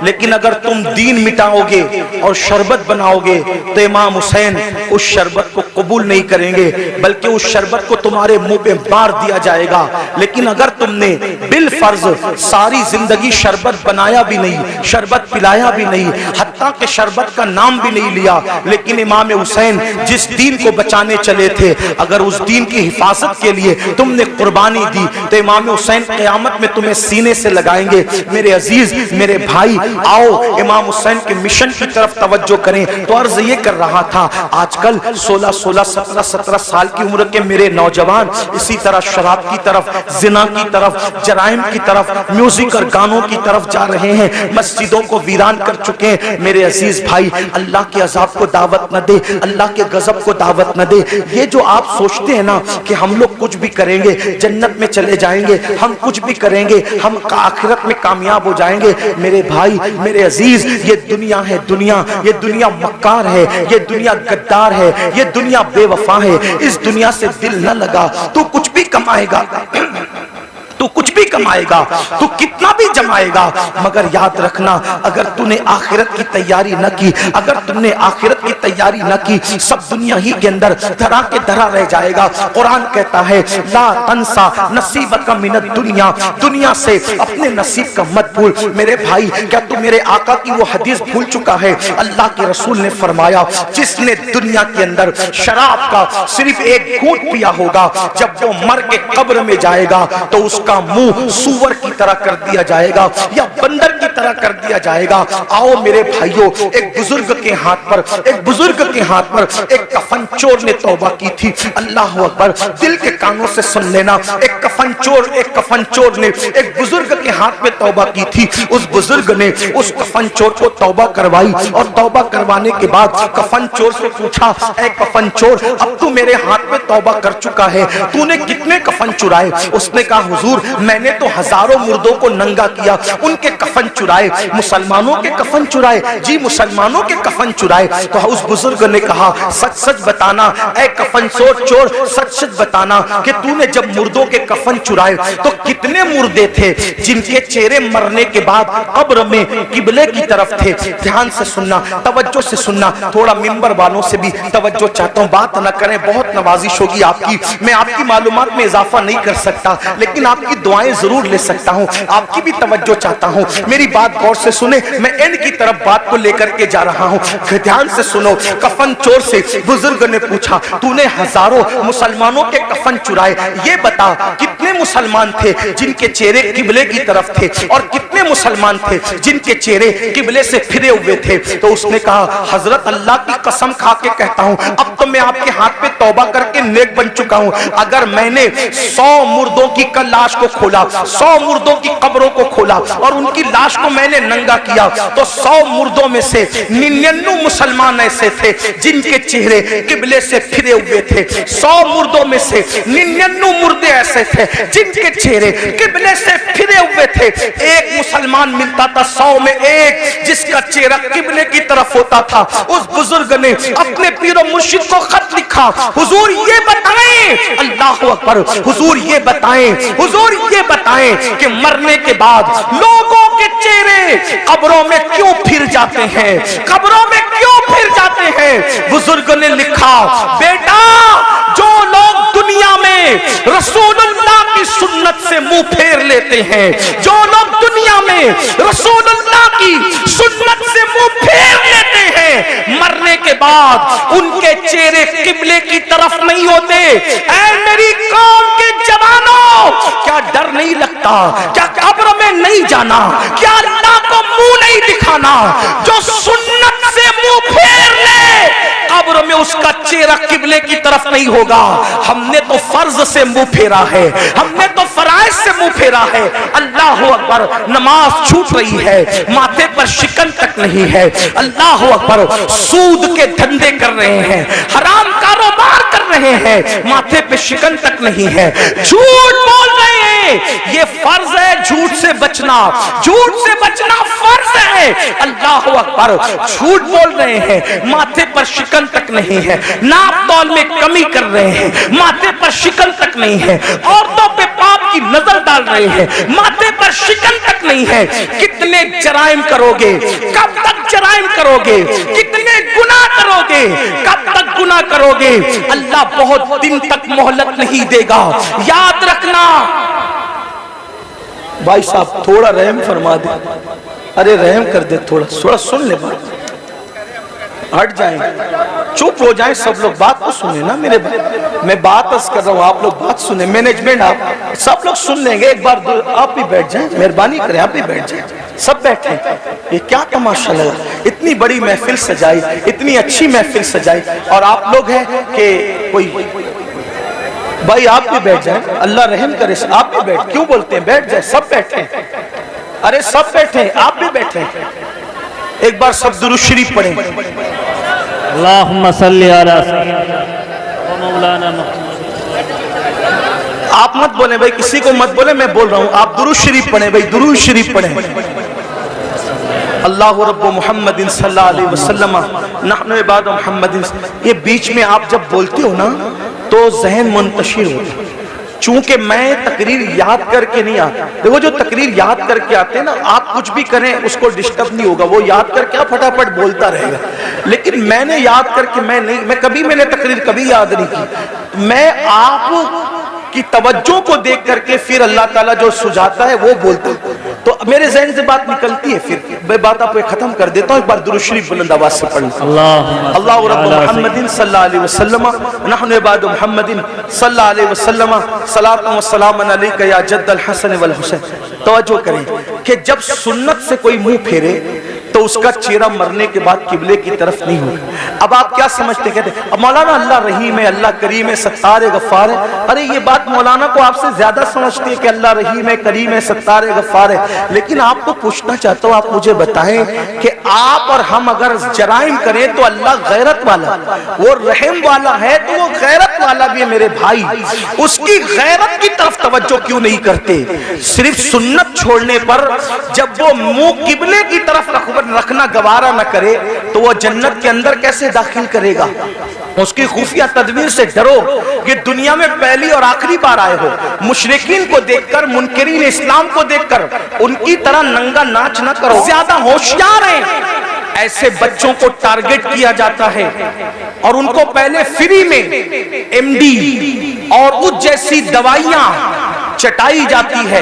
A: लेकिन अगर तुम दीन मिटाओगे और शरबत बनाओगे तो इमाम हुसैन उस शरबत को कबूल नहीं करेंगे, बल्कि उस शरबत को तुम्हारे मुंह पे मार दिया जाएगा। लेकिन अगर तुमने बिल फर्ज सारी जिंदगी शरबत बनाया भी नहीं, शरबत पिलाया भी नहीं, हत्ता के शरबत का नाम भी नहीं लिया, लेकिन इमाम हुसैन जिस दीन को बचाने चले थे, अगर उस दीन की हिफाजत के लिए तुमने कुर्बानी दी तो इमाम हुसैन क़यामत में तुम्हें सीने से लगाएंगे। मेरे अजीज, मेरे भाई, आओ इमाम हुसैन के मिशन की तरफ तवज्जो करें। तो अर्ज ये कर रहा था, आजकल 16-16, 17-17 साल की उम्र के मेरे नौजवान इसी तरह शराब की तरफ, जिना की तरफ, जराइम की तरफ, म्यूजिक और गानों की तरफ जा रहे हैं, मस्जिदों को वीरान कर चुके हैं। मेरे अजीज भाई, अल्लाह के अजाब को दावत न दे, अल्लाह के गजब को दावत न दे। ये जो आप सोचते हैं ना कि हम लोग कुछ भी करेंगे जन्नत में चले जाएंगे, हम कुछ भी करेंगे हम आखिरत में कामयाब हो जाएंगे, मेरे भाई, मेरे अजीज, ये दुनिया है दुनिया, ये दुनिया मक्कार है, ये दुनिया गद्दार है, ये दुनिया बेवफा है। इस दुनिया से दिल न लगा तो कुछ भी कमाएगा, तू कुछ भी कमाएगा, तू कितना भी जमाएगा, मगर याद रखना, अगर तूने आखिरत की तैयारी न की, अगर तुमने आखिरत की तैयारी न की, सब दुनिया ही के अंदर धरा के धरा रह जाएगा। कुरान कहता है, ला तंसा नसीबक मिनद दुनिया, दुनिया से अपने नसीब का मत भूल। मेरे भाई, क्या तू मेरे आका की वो हदीस भूल चुका है? अल्लाह के रसूल ने फरमाया, जिसने दुनिया के अंदर शराब का सिर्फ एक घूंट पिया होगा, जब वो मर के कब्र में जाएगा तो उसका मुंह सूअर की तरह कर दिया जाएगा या बंदर की तरह कर दिया जाएगा। आओ मेरे भाइयों, एक बुजुर्ग के हाथ पर एक कफन चोर ने तौबा की थी। अल्लाह अकबर, दिल के कानों से सुन लेना, एक कफन चोर ने एक बुजुर्ग के हाथ में तौबा की थी। उस बुजुर्ग ने उस कफन चोर को तौबा करवाई और तौबा करवाने के बाद कफन चोर से पूछा, ऐ कफन चोर, अब तू मेरे हाथ में तौबा कर चुका है, तूने कितने कफन चुराए? उसने कहा, हुजूर, मैंने तो हजारों मुर्दों को नंगा किया, उनके कफन चुराए। मुसलमानों के कफन चुराए? जी, मुसलमानों के कफन चुराए। तो उस बुजुर्ग ने कहा, सच सच बताना ऐ कफन चोर, सच सच बताना कि तूने जब मुर्दों के कफन कफन चुराए तो कितने मुर्दे थे जिनके चेहरे मरने के बाद कब्र में किबले की तरफ थे। ध्यान से सुनना, तवज्जो से सुनना, थोड़ा मिंबर वालों से भी तवज्जो चाहता हूँ, बात न करें, बहुत नवाजिश होगी आपकी। मैं आपकी मालूमात में इजाफा नहीं कर सकता लेकिन आपकी दुआएं जरूर ले सकता हूँ, आपकी भी तवज्जो चाहता हूँ। मेरी बात गौर से सुने, मैं एंड की तरफ बात को लेकर के जा रहा हूँ, ध्यान से सुनो। कफन चोर से बुजुर्ग ने पूछा, तूने हजारों मुसलमानों के कफन चुराए, ये बता कितने मुसलमान थे जिनके चेहरे किबले की तरफ थे और कितने मुसलमान थे जिनके चेहरे किबले से फिरे हुए थे। तो उसने कहा, हजरत अल्लाह की कसम खा के कहता हूँ, अब तो मैं आपके हाथ पे तौबा करके नेक बन चुका हूँ। अगर मैंने 100 मुर्दों की कल लाश को खोला, 100 मुर्दों की कब्रों को खोला और उनकी लाश को मैंने नंगा किया तो 100 मुर्दों में से 99 मुसलमान ऐसे थे जिनके चेहरे किबले से फिरे हुए थे। 100 मुर्दों में से 99 मुर्दे ऐसे थे जिनके चेहरे किबले से फिरे हुए थे। एक मुसलमान मिलता था 100 में एक जिसका चेहरा किबले की तरफ होता था। उस बुजुर्ग ने अपने पीर और मुर्शिद को खत लिखा, हुजूर ये बताएं, अल्लाह अकबर, हुजूर ये बताएं, हुजूर ये बताएं कि मरने के बाद लोगों के चेहरे कब्रों में क्यों फिर जाते हैं, कब्रों में क्यों फिर जाते हैं। बुजुर्ग ने लिखा, बेटा जो लोग दुनिया में रसूलुल्लाह की सुन्नत से मुंह फेर लेते हैं, जो लोग दुनिया में रसूलुल्लाह की सुन्नत से मुंह फेर लेते हैं, मरने के बाद उनके चेहरे किबले की तरफ नहीं होते। ऐ मेरी कौम के जवानों, क्या डर नहीं लगता, क्या कब्र में नहीं जाना, क्या अल्लाह को मुंह नहीं दिखाना। जो सुन्नत से मुंह फेर ले कब्र में उसका चेहरा किबले की तरफ नहीं होगा। हमने तो फर्ज से मुंह फेरा है, हमने तो फराइज से मुंह फेरा है। अल्लाह अकबर, नमाज छूट रही है, माथे पर शिकन तक नहीं है। अल्लाह अकबर, सूद के धंधे कर रहे हैं, हराम कारोबार कर रहे हैं, माथे पे शिकन तक नहीं है, झूठ बोल रहे हैं। ये फर्ज है झूठ से बचना, झूठ से बचना फर्ज है। अल्लाह अकबर, झूठ बोल रहे हैं, माथे पर शिकन तक नहीं है, नाप तौल में कमी कर रहे हैं, माथे पर शिकन तक नहीं है, औरतों पे पाप की नजर डाल रहे हैं, माथे पर शिकन तक नहीं है। कितने जराइम करोगे, कब तक जराइम करोगे, कितने गुनाह करोगे, कब तक गुनाह करोगे। अल्लाह बहुत दिन तक मोहलत नहीं देगा, याद रखना। भाई साहब थोड़ा रहम फरमा दे, अरे रहम कर दे, थोड़ा सुन ले, बात हट जाएंगे, चुप हो जाएं सब लोग, बात तो सुने ना मेरे भाई। मैं बात कर रहा हूँ, आप लोग बात सुने, मैनेजमेंट आप सब लोग सुन लेंगे। एक बार आप भी बैठ जाएं, मेहरबानी करें, आप भी बैठ जाएं, सब बैठे। ये क्या तमाशा लगा, इतनी बड़ी महफिल सजाई, इतनी अच्छी महफिल सजाई और आप लोग हैं कि कोई भाई आप भी बैठ जाएं, अल्लाह रहम करे, आप भी बैठ, क्यों बोलते हैं, बैठ जाए, सब बैठे, अरे सब बैठे, आप भी बैठे। एक बार सब दुरूद शरीफ पढ़ें।
B: अल्लाहुम्मा सल्ली अला सय्यिदना व मौलाना मुहम्मद।
A: आप मत बोले भाई, किसी को मत बोले, मैं बोल रहा हूं, आप दुरूद शरीफ पढ़ें भाई, दुरूद शरीफ पढ़ें। अल्लाहु रब्बु मुहम्मदिन सल्लल्लाहु अलैहि वसल्लम नहनु इबादु मुहम्मदिन। ये बीच में आप जब बोलते हो ना तो जहन मुंतशिर होता है। चूंकि मैं तकरीर याद करके नहीं आता, देखो जो तकरीर याद करके आते हैं ना, आप कुछ भी करें उसको डिस्टर्ब नहीं होगा, वो याद करके आप फटाफट बोलता रहेगा। लेकिन मैंने याद करके मैं कभी मैंने तकरीर कभी याद नहीं की, मैं आप की तवज्जो को देख करके फिर अल्लाह ताला जो सुझाता है वो बोलता है, तो मेरे ज़हन से बात निकलती है, फिर मैं बात आपको खत्म कर देता हूँ। एक बार दुरूद शरीफ बुलंद आवाज से पढ़ लो। अल्लाहु रब्बु मुहम्मदिन सल्लल्लाहु अलैहि वसल्लम नहनु इबादु मुहम्मदिन सल्लल्लाहु अलैहि वसल्लम सलातु व सलामुन अलैका या जद्दल हसन वल हुसैन। तवज्जो करें कि जब सुन्नत से कोई मुंह फेरे तो उसका चेहरा मरने के बाद किबले की तरफ नहीं होगा। अब आप क्या समझते, कहते अब मौलाना अल्लाह रहीम है, अल्लाह करीम है, सत्तार है, गफ्फार है। अरे ये बात मौलाना को आपसे ज्यादा समझती है कि अल्लाह रहीम है, करीम है, सत्तार है, गफ्फार है। लेकिन आपको पूछना चाहता हूँ, आप मुझे बताएं कि आप और हम अगर जराइम करें तो अल्लाह गैरत वाला, वो रहम वाला है तो वो गैरत वाला भी है मेरे भाई। उसकी गैरत की तरफ तवज्जो क्यों नहीं करते? सिर्फ सुन्नत छोड़ने पर जब वो मुंह किबले की तरफ रखना गवारा न करे तो वो जन्नत के अंदर कैसे दाखिल करेगा? उसकी खुफिया तदबीर से डरो कि दुनिया में पहली और आखिरी पहली बार आए हो, मुशरिकीन को देखकर, मुनकिरीन इस्लाम को देखकर उनकी तरह नंगा नाच न करो, ज्यादा होशियार हैं। ऐसे बच्चों को टारगेट किया जाता है और उनको पहले फ्री में एमडी और उस जैसी दवाइयां चटाई जाती है,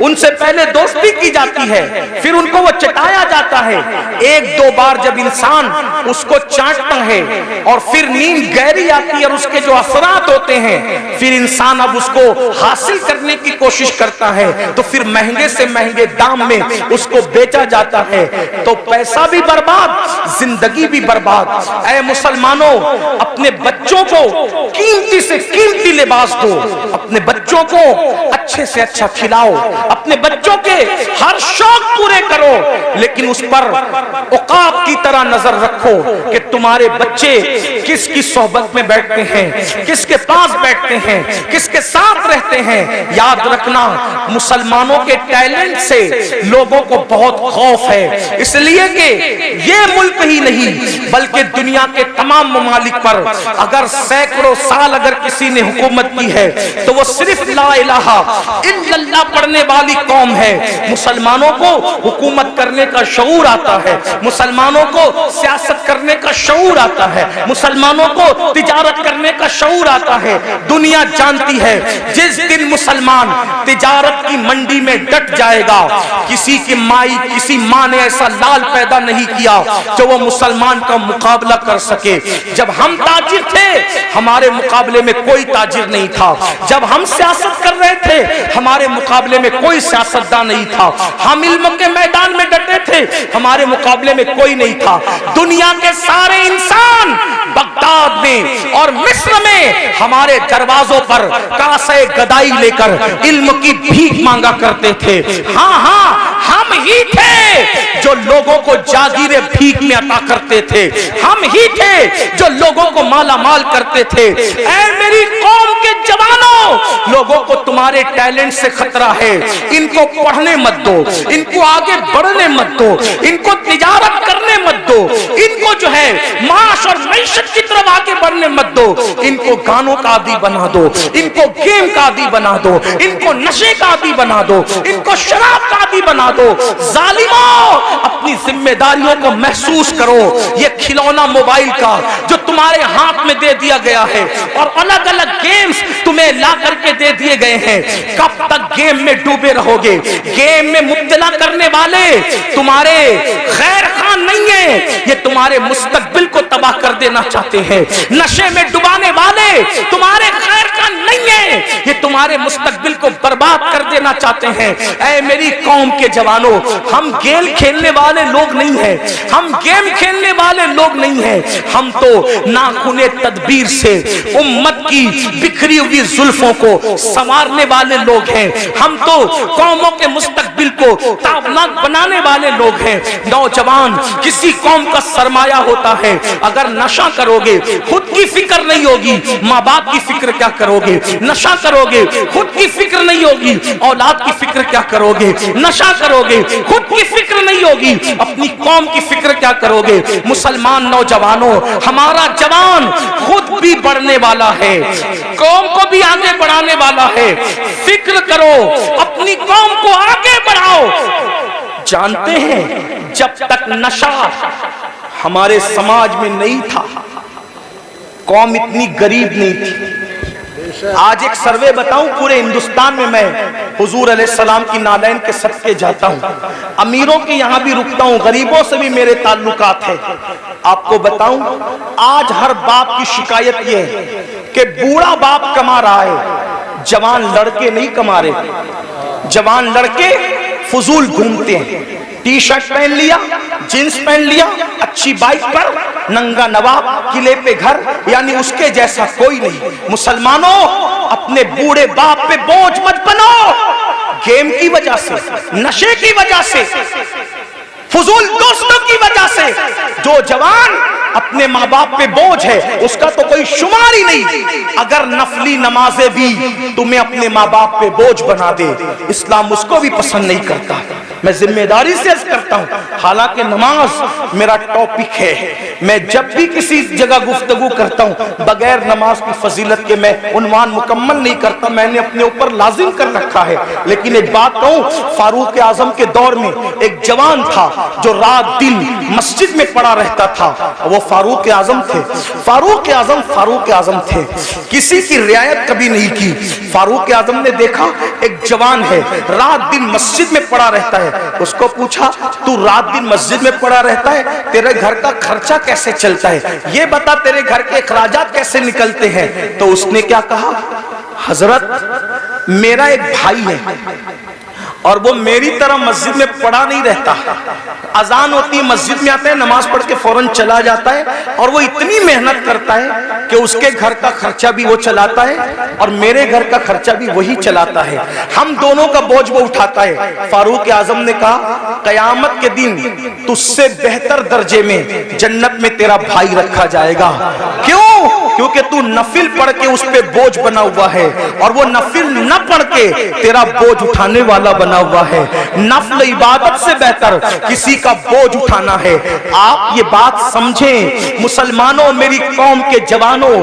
A: उनसे पहले दोस्ती की जाती है, फिर उनको वो चटाया जाता है। एक दो बार जब इंसान उसको चाटता है और फिर नींद गहरी आती है और उसके जो असरात होते हैं, फिर इंसान अब उसको हासिल करने की कोशिश करता है, तो फिर महंगे से महंगे दाम में उसको बेचा जाता है। तो पैसा भी बर्बाद, जिंदगी भी बर्बाद। ऐ मुसलमानों, अपने बच्चों को कीमती से कीमती लिबास दो, अपने बच्चों को अच्छे से अच्छा खिलाओ, अपने बच्चों के हर शौक पूरे करो, लेकिन उस पर औकात की तरह नजर रखो कि तुम्हारे बच्चे किसकी सोहबत में बैठते हैं, किसके पास बैठते हैं, किसके साथ रहते हैं। याद रखना, मुसलमानों के टैलेंट से लोगों को बहुत खौफ है, इसलिए कि ये मुल्क ही नहीं बल्कि दुनिया के तमाम ममालिक पर अगर सैकड़ों साल अगर किसी ने हुकूमत की है तो वो सिर्फ ला इलाहा इल्लल्लाह पढ़ने वाली कौम है। मुसलमानों को हुकूमत करने का शऊर आता है, मुसलमानों को सियासत करने का शऊर आता है, मुसलमानों को तिजारत करने का शऊर आता है। दुनिया जानती है जिस दिन मुसलमान तिजारत की मंडी में डट जाएगा, किसी माँ ने ऐसा लाल पैदा नहीं किया जो वो मुसलमान का मुकाबला कर सके। जब हम ताजिर थे हमारे मुकाबले में कोई ताजिर नहीं था, जब हम सियासत कर रहे थे हमारे मुकाबले में कोई सियासतदान नहीं था, हम इल्म के मैदान में डटे थे हमारे मुकाबले में कोई नहीं था। दुनिया के सारे इंसान बगदाद में और मिस्र में हमारे दरवाजों पर कासे गदाई लेकर इल्म की भीख मांगा करते थे। हाँ, हम ही थे जो लोगों को जागीरे भीख में अता करते थे, हम ही थे जो लोगों को माला माल करते थे। ऐ मेरी कौम के जवानों, लोगों को तुम्हारे टैलेंट से खतरा है, इनको पढ़ने मत दो, इनको आगे बढ़ने मत दो, इनको तिजारत करने मत दो, इनको जो है माश और मैशत की तरफ आगे बढ़ने मत दो, इनको गानों का आदी बना दो, इनको गेम का आदी बना दो, इनको नशे का आदी बना दो, इनको शराब का आदी बना दो। जालिमों, अपनी जिम्मेदारियों को महसूस करो। ये खिलौना मोबाइल का जो तुम्हारे हाथ में दे दिया गया है और अलग अलग गेम्स तुम्हें ला करके दे दिए गए हैं, कब तक गेम में डूबे रहोगे? गेम में मुब्तला करने वाले तुम्हारे खैर खान नहीं है, ये तुम्हारे मुस्तकबिल को तबाह कर देना चाहते हैं। नशे में डुबाने वाले तुम्हारे खैर खान नहीं है, ये तुम्हारे मुस्तकबिल को बर्बाद कर देना चाहते हैं। ऐ मेरी कौम के जवानों, हम गेम खेलने वाले लोग नहीं हैं, हम गेम खेलने वाले लोग नहीं हैं, हम तो नाखुने तदबीर से उम्मत की बिखरी हुई जुल्फों को संवारने वाले लोग हैं, हम तो कौमों के मुस्तकबिल को ताबनाक बनाने वाले लोग हैं। नौजवान किसी कौम का सरमाया होता है, अगर नशा करोगे खुद की फिक्र नहीं होगी, माँ बाप की फिक्र क्या करोगे? नशा करोगे खुद की फिक्र नहीं होगी, औलाद की फिक्र क्या करोगे? नशा करोगे खुद की फिक्र नहीं होगी, अपनी कौम की फिक्र क्या करोगे? मुसलमान नौजवानों, हमारा जवान खुद भी बढ़ने वाला है, कौम को भी आगे बढ़ाने वाला है। फिक्र करो, अपनी कौम को आगे बढ़ाओ। जानते हैं, जब तक नशा हमारे समाज में नहीं था, कौम इतनी गरीब नहीं थी। आज एक सर्वे बताऊं, पूरे हिंदुस्तान में मैं हुजूर अलैहिस्सलाम की नालैन के सदके जाता हूं, अमीरों के यहां भी रुकता हूं, गरीबों से भी मेरे ताल्लुकात है। आपको बताऊं, आज हर बाप की शिकायत यह है कि बूढ़ा बाप कमा रहा है, जवान लड़के नहीं कमा रहे। जवान लड़के फजूल घूमते हैं, टी शर्ट पहन लिया, जींस पहन लिया, अच्छी बाइक पर, नंगा नवाब, किले पे घर, यानी उसके जैसा कोई नहीं। मुसलमानों, अपने बूढ़े बाप पे बोझ मत बनो, गेम की वजह से, नशे की वजह से। फजूल दोस्तों की वजह से जो जवान अपने माँ बाप पे बोझ है उसका तो कोई शुमार ही नहीं। अगर नफली नमाजें भी तुम्हें अपने माँ बाप पे बोझ बना दे, इस्लाम उसको भी पसंद नहीं करता। मैं जिम्मेदारी से अर्ज करता हूँ, हालांकि नमाज मेरा टॉपिक है, मैं जब भी किसी जगह गुफ्तगू करता हूँ बगैर नमाज की फजीलत के मैं उन्वान मुकम्मल नहीं करता, मैंने अपने ऊपर लाजिम कर रखा है। लेकिन एक बात कहूँ, फारूक आजम के दौर में एक जवान था जो रात दिन मस्जिद में पड़ा रहता था, वो फारूक आजम थे। फारूक आजम थे, किसी की रियायत कभी नहीं की। फारूक आजम ने देखा एक जवान है रात दिन मस्जिद में पड़ा रहता है, उसको पूछा तू रात दिन मस्जिद में पड़ा रहता है, तेरे घर का खर्चा कैसे चलता है, ये बता तेरे घर के अखराजात कैसे निकलते हैं। तो उसने क्या कहा, हजरत मेरा एक भाई है और वो मेरी तरह मस्जिद में पड़ा नहीं रहता, अजान होती है मस्जिद में आता है, नमाज पढ़ के फौरन चला जाता है और वो इतनी मेहनत करता है कि उसके घर का खर्चा भी वो चलाता है और मेरे घर का खर्चा भी वही चलाता है, हम दोनों का बोझ वो उठाता है। फारूक आजम ने कहा कयामत के दिन तुझसे बेहतर दर्जे में जन्नत में तेरा भाई रखा जाएगा। क्यों? क्योंकि तू नफिल पढ़ के उस पे बोझ बना हुआ है और वो नफिल न पढ़ के तेरा बोझ उठाने वाला बना हुआ है। नफल इबादत से बेहतर किसी का बोझ उठाना है। आप ये बात समझें मुसलमानों, मेरी कौम के जवानों,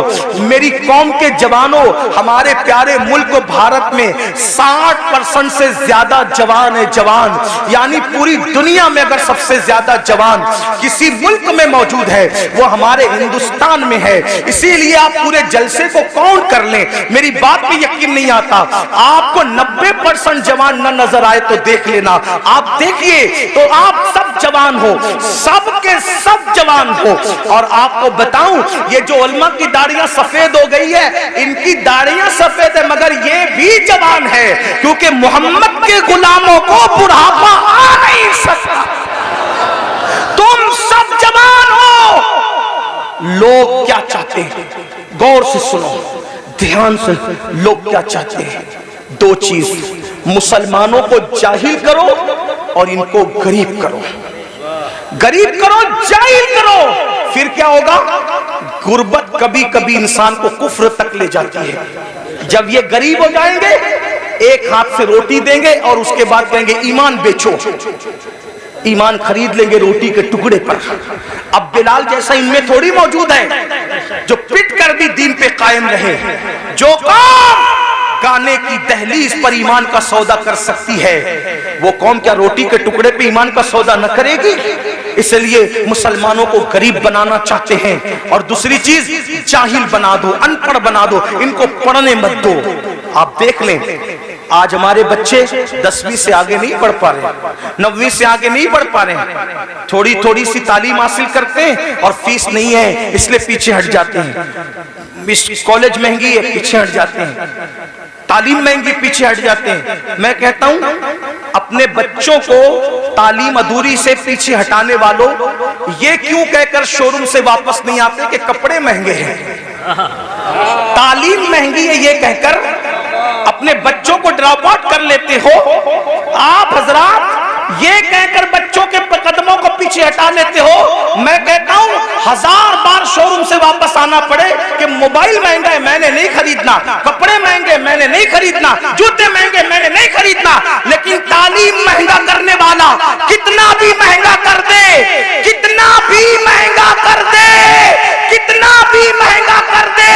A: मेरी कौम के जवानों, हमारे प्यारे मुल्क भारत में 60% से ज्यादा जवान है। जवान यानी पूरी दुनिया में अगर सबसे ज्यादा जवान किसी मुल्क में मौजूद है वो हमारे हिंदुस्तान में है। इसीलिए आप पूरे जलसे को काउंट कर लें, मेरी बात पे यकीन नहीं आता, आपको 90% जवान न नजर आए तो देख लेना, आप देखिए तो आप सब जवान हो, सब के सब जवान हो। और आपको बताऊं ये जो उलमा की दाढ़ियां सफेद हो गई है, इनकी दाढ़ियां सफेद है मगर ये भी जवान है, क्योंकि मोहम्मद के गुलामों को बुढ़ापा आ नहीं सकता। तुम सब जवान हो। लोग क्या चाहते हैं, गौर से सुनो, ध्यान से, लोग क्या चाहते हैं, दो चीज, मुसलमानों को जाहिल करो और इनको गरीब करो, गरीब करो, जाहिल करो। फिर क्या होगा, गुर्बत कभी कभी इंसान को कुफ्र तक ले जाती है। जब ये गरीब हो जाएंगे एक हाथ से रोटी देंगे और उसके बाद कहेंगे ईमान बेचो, ईमान खरीद लेंगे रोटी के टुकड़े पर। अब बिलाल जैसा इनमें थोड़ी मौजूद है जो पिट कर भी दीन पे कायम रहे। जो कौम गाने की दहलीज पर ईमान का सौदा कर सकती है वो कौम क्या रोटी के टुकड़े पे ईमान का सौदा न करेगी? इसलिए मुसलमानों को गरीब बनाना चाहते हैं। और दूसरी चीज, जाहिल बना दो, अनपढ़ बना दो, इनको पढ़ने मत दो। आप देख लें आज हमारे बच्चे 10वीं से आगे नहीं बढ़ पा रहे, 9वीं से आगे नहीं बढ़ पा रहे, थोड़ी थोड़ी सी तालीम हासिल करते हैं और फीस नहीं है इसलिए पीछे हट जाते हैं। कॉलेज महंगी है, पीछे हट जाते हैं, तालीम महंगी, पीछे हट जाते हैं। मैं कहता हूं अपने बच्चों को तालीम अधूरी से पीछे हटाने वालों, ये क्यों कहकर शोरूम से वापस नहीं आते कि कपड़े महंगे हैं, तालीम महंगी है, ये कहकर अपने बच्चों को ड्रॉप आउट कर लेते हो आप हजरात, ये कहकर बच्चों के कदमों को पीछे हटा लेते हो। मैं कहता हूं 1000 बार शोरूम से वापस आना पड़े कि मोबाइल महंगा है मैंने नहीं खरीदना, कपड़े महंगे मैंने नहीं खरीदना, जूते महंगे मैंने नहीं खरीदना, लेकिन तालीम महंगा करने वाला कितना भी महंगा कर दे, कितना भी महंगा कर दे, कितना भी महंगा कर दे,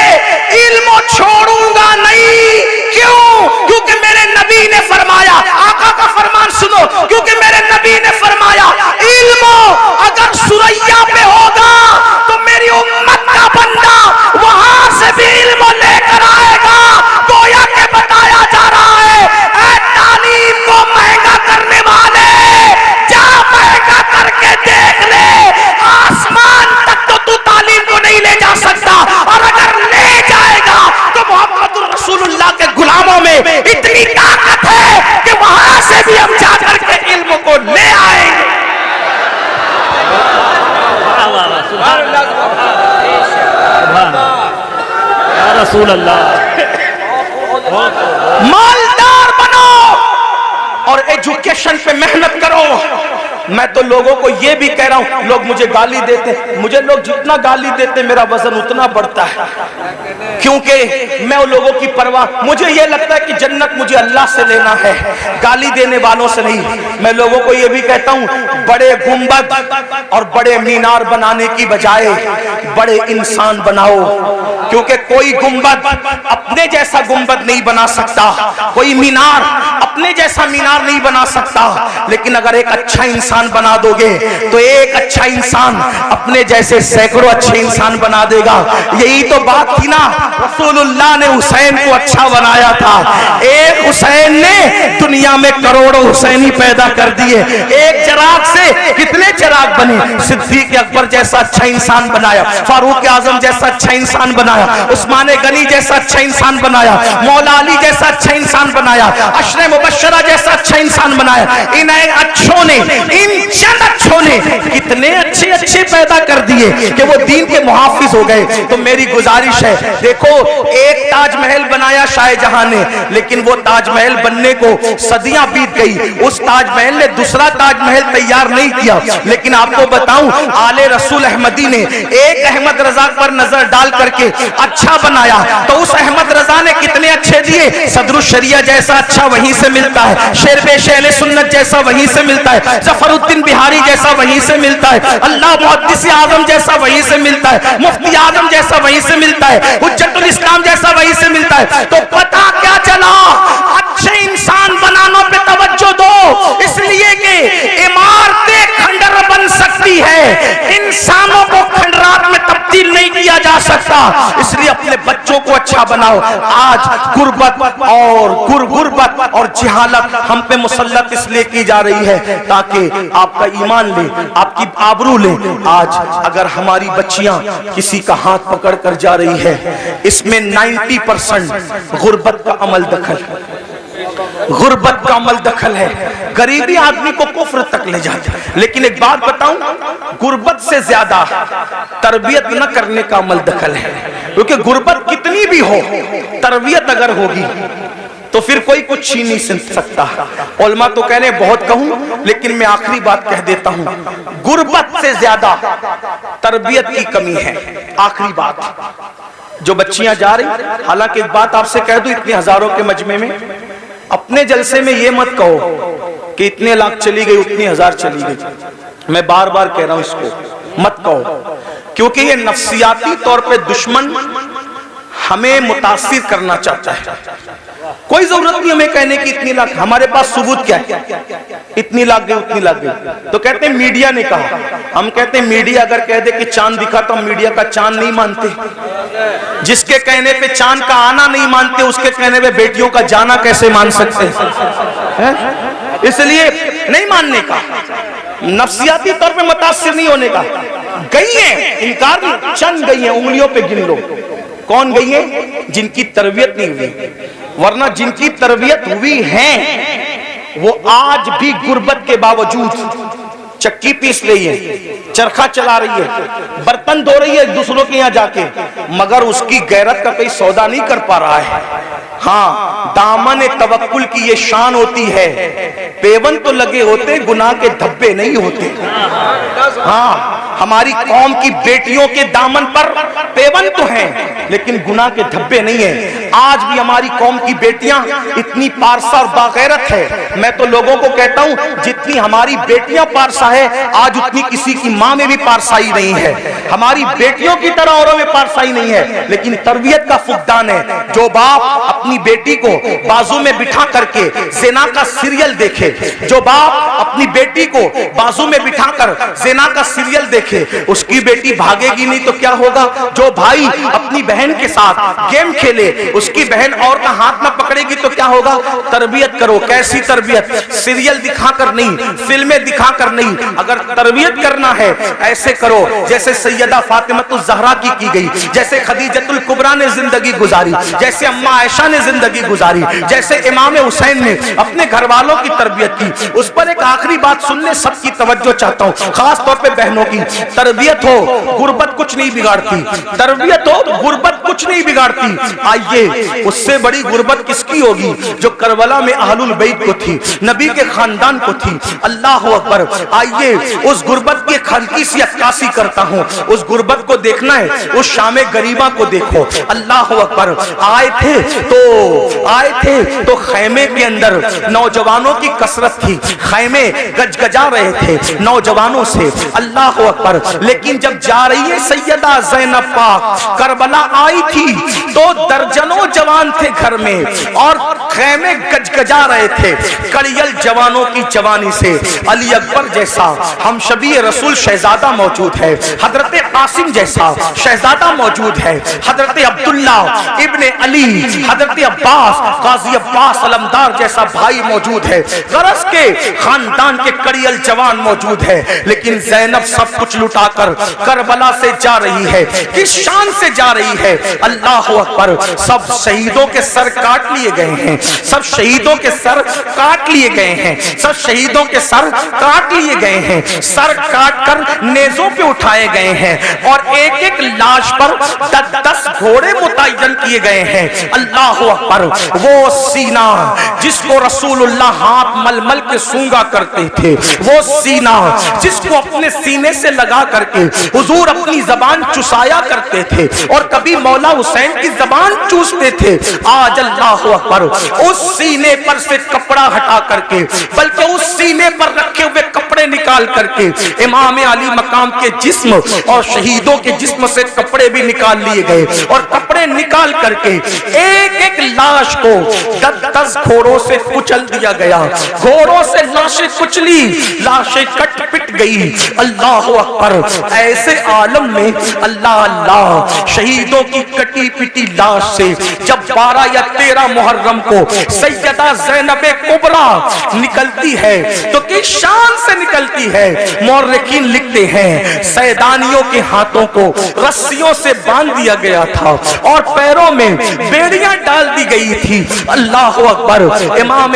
A: इल्म छोड़ूंगा नहीं। क्यों? क्योंकि मेरे नबी ने फरमाया, आका का फरमान सुनो, क्योंकि मेरे नबी ने फरमाया इल्म अगर सुरैया पे होगा तो मेरी उम्मत का बंदा वहां से भी इल्म लेकर आएगा। गोया के बताया जा रहा है ऐ तालीम को महंगा करने वाले, जा महंगा करके देख ले, आसमान तक तो तू तालीम को नहीं ले जा सकता, और अगर ले जाएगा तो मोहम्मद रसूलुल्लाह के गुलामों में इतनी ताकत है कि वहां से भी हम जाकर के इल्म को ले आएंगे।
B: रसूल अल्लाह,
A: मालदार बनो और एजुकेशन पे मेहनत करो। मैं तो लोगों को ये भी कह रहा हूं, लोग मुझे गाली देते, मुझे लोग जितना गाली देते मेरा वजन उतना बढ़ता है, क्योंकि मैं उन लोगों की परवाह, मुझे ये लगता है कि जन्नत मुझे अल्लाह से लेना है, गाली देने वालों से नहीं। मैं लोगों को ये भी कहता हूं, बड़े गुंबद और बड़े मीनार बनाने की बजाय बड़े इंसान बनाओ, क्योंकि कोई गुंबद अपने जैसा गुंबद नहीं बना सकता, कोई मीनार अपने जैसा मीनार नहीं बना सकता, लेकिन अगर एक अच्छा इंसान बना दोगे तो एक अच्छा इंसान अपने जैसे सैकड़ों अच्छे इंसान बना देगा। यही तो बात थी ना, रसूलुल्लाह ने हुसैन को अच्छा बनाया था, एक हुसैन ने दुनिया में करोड़ों हुसैनी पैदा कर दिए, एक चिराग से कितने चिराग बने, सिद्दीक अकबर जैसा अच्छा इंसान बनाया, फारूक आजम जैसा अच्छा इंसान बनाया, उस्मान गनी जैसा अच्छा इंसान बनाया, मौला अली जैसा अच्छा इंसान बनाया, अशरे मुबश्शरा जैसा अच्छा इंसान बनाया। इन अच्छों ने, इन चंद अच्छों ने कितने अच्छे अच्छे पैदा कर दिए कि वो दीन के मुहाफिज हो गए। तो मेरी गुजारिश है, देखो एक ताजमहल बनाया शाहजहां ने, लेकिन वो ताजमहल बनने को सदियां बीत गई, उस ताजमहल ने दूसरा ताजमहल तैयार नहीं किया। लेकिन आपको बताऊं, आले रसूल अहमदी ने एक अहमद रजा पर नजर डाल करके अच्छा बनाया, तो उस अहमद रजा ने कितने अच्छे दिए, सदरुल शरिया जैसा अच्छा वहीं से मिलता है, शेरपेश अहले सुन्नत जैसा वहीं से मिलता है, जफरुद्दीन बिहारी जैसा वहीं से मिलता है, अल्लाह मुहद्दिस आजम जैसा वहीं से मिलता है, मुफ्ती आजम जैसा वहीं से मिलता है, हुज्जतुल इस्लाम जैसा वहीं से मिलता है। तो पता क्या चला, अच्छे इंसान बनाने पे तवज्जो दो, इसलिए कि इमारतें खंडर बन सकती है, इंसानों को खंडरात में तब्दील नहीं किया जा सकता, इसलिए अपने बच्चों को अच्छा बनाओ। आज गुर्बत और गुरबत और जिहालत हम पे मुसल्लत इसलिए की जा रही है ताकि आपका ईमान ले, आपकी आबरू ले। आज अगर हमारी बच्चियां किसी का हाथ पकड़ कर जा रही है, इसमें 90% गुर्बत का अमल दखल, गुर्बत का अमल दखल है, गरीबी आदमी को कुफ्र तक ले जाता है। लेकिन एक बात बताऊं, गुर्बत से ज्यादा तरबियत न करने का अमल दखल है, क्योंकि गुर्बत कितनी भी हो, तरबियत अगर होगी तो फिर कोई कुछ छीन नहीं सकता। उलमा तो कह रहे बहुत कहूं, लेकिन मैं आखिरी बात कह देता हूं, गुर्बत से ज्यादा तरबियत की कमी है। आखिरी बात, जो बच्चियां जा रही, हालांकि एक बात आपसे कह दूं, इतने हजारों के मजमे में अपने जलसे में ये मत कहो कि इतने लाख चली गई, उतनी हजार चली गई। मैं बार बार कह रहा हूं, इसको मत कहो, क्योंकि ये नफ्सियाती तौर पे दुश्मन हमें मुतासिर करना चाहता है। कोई जरूरत नहीं हमें कहने की इतनी लाख, हमारे पास सबूत क्या है, इतनी लाख गई उतनी लाख गई। तो कहते हैं मीडिया ने कहा, हम कहते हैं मीडिया अगर कह दे कि चांद दिखा तो हम मीडिया का चांद नहीं मानते, जिसके कहने पे चांद का आना नहीं मानते, उसके कहने पे बेटियों का जाना कैसे मान सकते हैं? इसलिए नहीं मानने का, नफ्सियाती तौर पे मुतासिर नहीं होने का। गई है, इनकार नहीं, चंद गई है, उंगलियों पे गिन लो कौन गई है, जिनकी तरबियत नहीं हुई, वरना जिनकी तरबियत हुई है वो आज भी गुर्बत के बावजूद चक्की पीस रही है, चरखा चला रही है, बर्तन धो रही है दूसरों के यहाँ जाके, मगर उसकी गैरत का कोई सौदा नहीं कर पा रहा है। हाँ, दामन तवक्कुल की ये शान होती है, पेवन तो लगे होते, गुनाह के धब्बे नहीं होते। हाँ, हमारी कौम की बेटियों के दामन पर पेवन तो हैं, लेकिन गुनाह के धब्बे नहीं है। आज भी हमारी कौम की बेटियां इतनी पारसा और बागैरत है, मैं तो लोगों को कहता हूं, जितनी हमारी बेटियां पारसा है, आज उतनी किसी की मां में भी पारसाई नहीं है। हमारी बेटियों की तरह औरों में पारसाई नहीं है, लेकिन तरबियत का फुकदान है। जो बाप अपनी बेटी को बाजू में बिठा करके ज़िना का सीरियल देखे, जो बाप अपनी बेटी को बाजू में बिठाकर ज़िना का सीरियल देखे, उसकी बेटी भागेगी नहीं तो क्या होगा? जो भाई अपनी बहन के साथ गेम खेले, उसकी बहन और का हाथ ना पकड़ेगी तो क्या होगा? तरबियत करो। कैसी तरबियत? सीरियल दिखाकर नहीं, फिल्में दिखाकर नहीं। अगर तरबियत करना है ऐसे करो जैसे सैयदा फातिमतुज़ ज़हरा की गई, जैसे खदीजतुल कुबरा ने जिंदगी गुजारी, जैसे अम्मा आयशा ने जिंदगी गुजारी, जैसे इमाम हुसैन ने अपने घर वालों की तरबियत की। उस पर एक आखिरी बात सुनने सबकी तवज्जो चाहता हूँ, खास तौर पे बहनों की। तरबियत हो, गुर्बत कुछ नहीं बिगाड़ती, तरबियत हो, गुर्बत कुछ नहीं बिगाड़ती। आइए आइए, उससे बड़ी गुर्बत किसकी होगी जो करबला में अहलुल बैत को थी, नबी के खानदान को थी। अल्लाह अकबर। आइए उस गुर्बत की हल्की सी अक्कासी करता हूँ। उस गुर्बत को देखना है, उस शामे गरीबा को देखो। अल्लाह अकबर। आए थे तो खैमे के अंदर नौजवानों की कसरत थी, खैमे गजगजा रहे थे नौजवानों से। अल्लाह अकबर। लेकिन जब जा रही है सैयदा ज़ैनब पाक करबला आई थी तो दर्जनों जवान थे घर में और खैमे गजगजा रहे थे कड़ियल जवानों की जवानी से। अली अकबर जैसा हम शबी रसूल शहजादा मौजूद है, हजरत कासिम जैसा शहजादा मौजूद है, हजरत अब्दुल्ला इब्ने अली, हजरत अब्बास गाजी अब्बास अलमदार जैसा भाई मौजूद है, गरज के खानदान के कड़ियल जवान मौजूद है। लेकिन ज़ैनब सब कुछ लुटाकर करबला से जा रही है। किस शान से जा रही है? अल्लाह अकबर। सब शहीदों के सर काट लिए गए हैं, सब शहीदों के सर काट लिए गए हैं, सब शहीदों के सर काट लिए गए हैं, सर काट कर नेज़ों पे उठाए गए हैं और एक एक लाश पर 10 घोड़े मुतय्यन किए गए हैं। अल्लाह अकबर। वो सीना जिसको रसूलुल्लाह हाथ मलमल के सूंघा करते थे, वो सीना जिसको अपने सीने से लगा करके हुजूर अपनी जबान चुसाया करते थे और कभी मौला हुसैन की जबान चूसते थे। आज अल्लाह अकबर उस सीने पर से कपड़ा हटा करके, बल्कि उस सीने पर रखे हुए कपड़े निकाल करके इमाम अली मकाम के जिस्म और शहीदों के जिस्म से कपड़े भी निकाल लिए गए और कपड़े निकाल करके एक एक लाश को 10 घोड़ों से कुचल दिया गया। घोड़ों से लाशें कुचली, लाशें कट पिट गई। अल्लाह अकबर। ऐसे आलम में अल्लाह अल्लाह शहीदों की कटी पिटी लाश से जब 12 या 13 मुहर्रम को सैयदा ज़ैनब कुबरा निकलती है तो किस शान से निकलती है? मौर्रिखीन लिखते हैं सैदानियों के हाथों को रस्सियों से बांध दिया गया था और पैरों में बेड़ियां डाल दी गई थी। अल्लाह अकबर। इमाम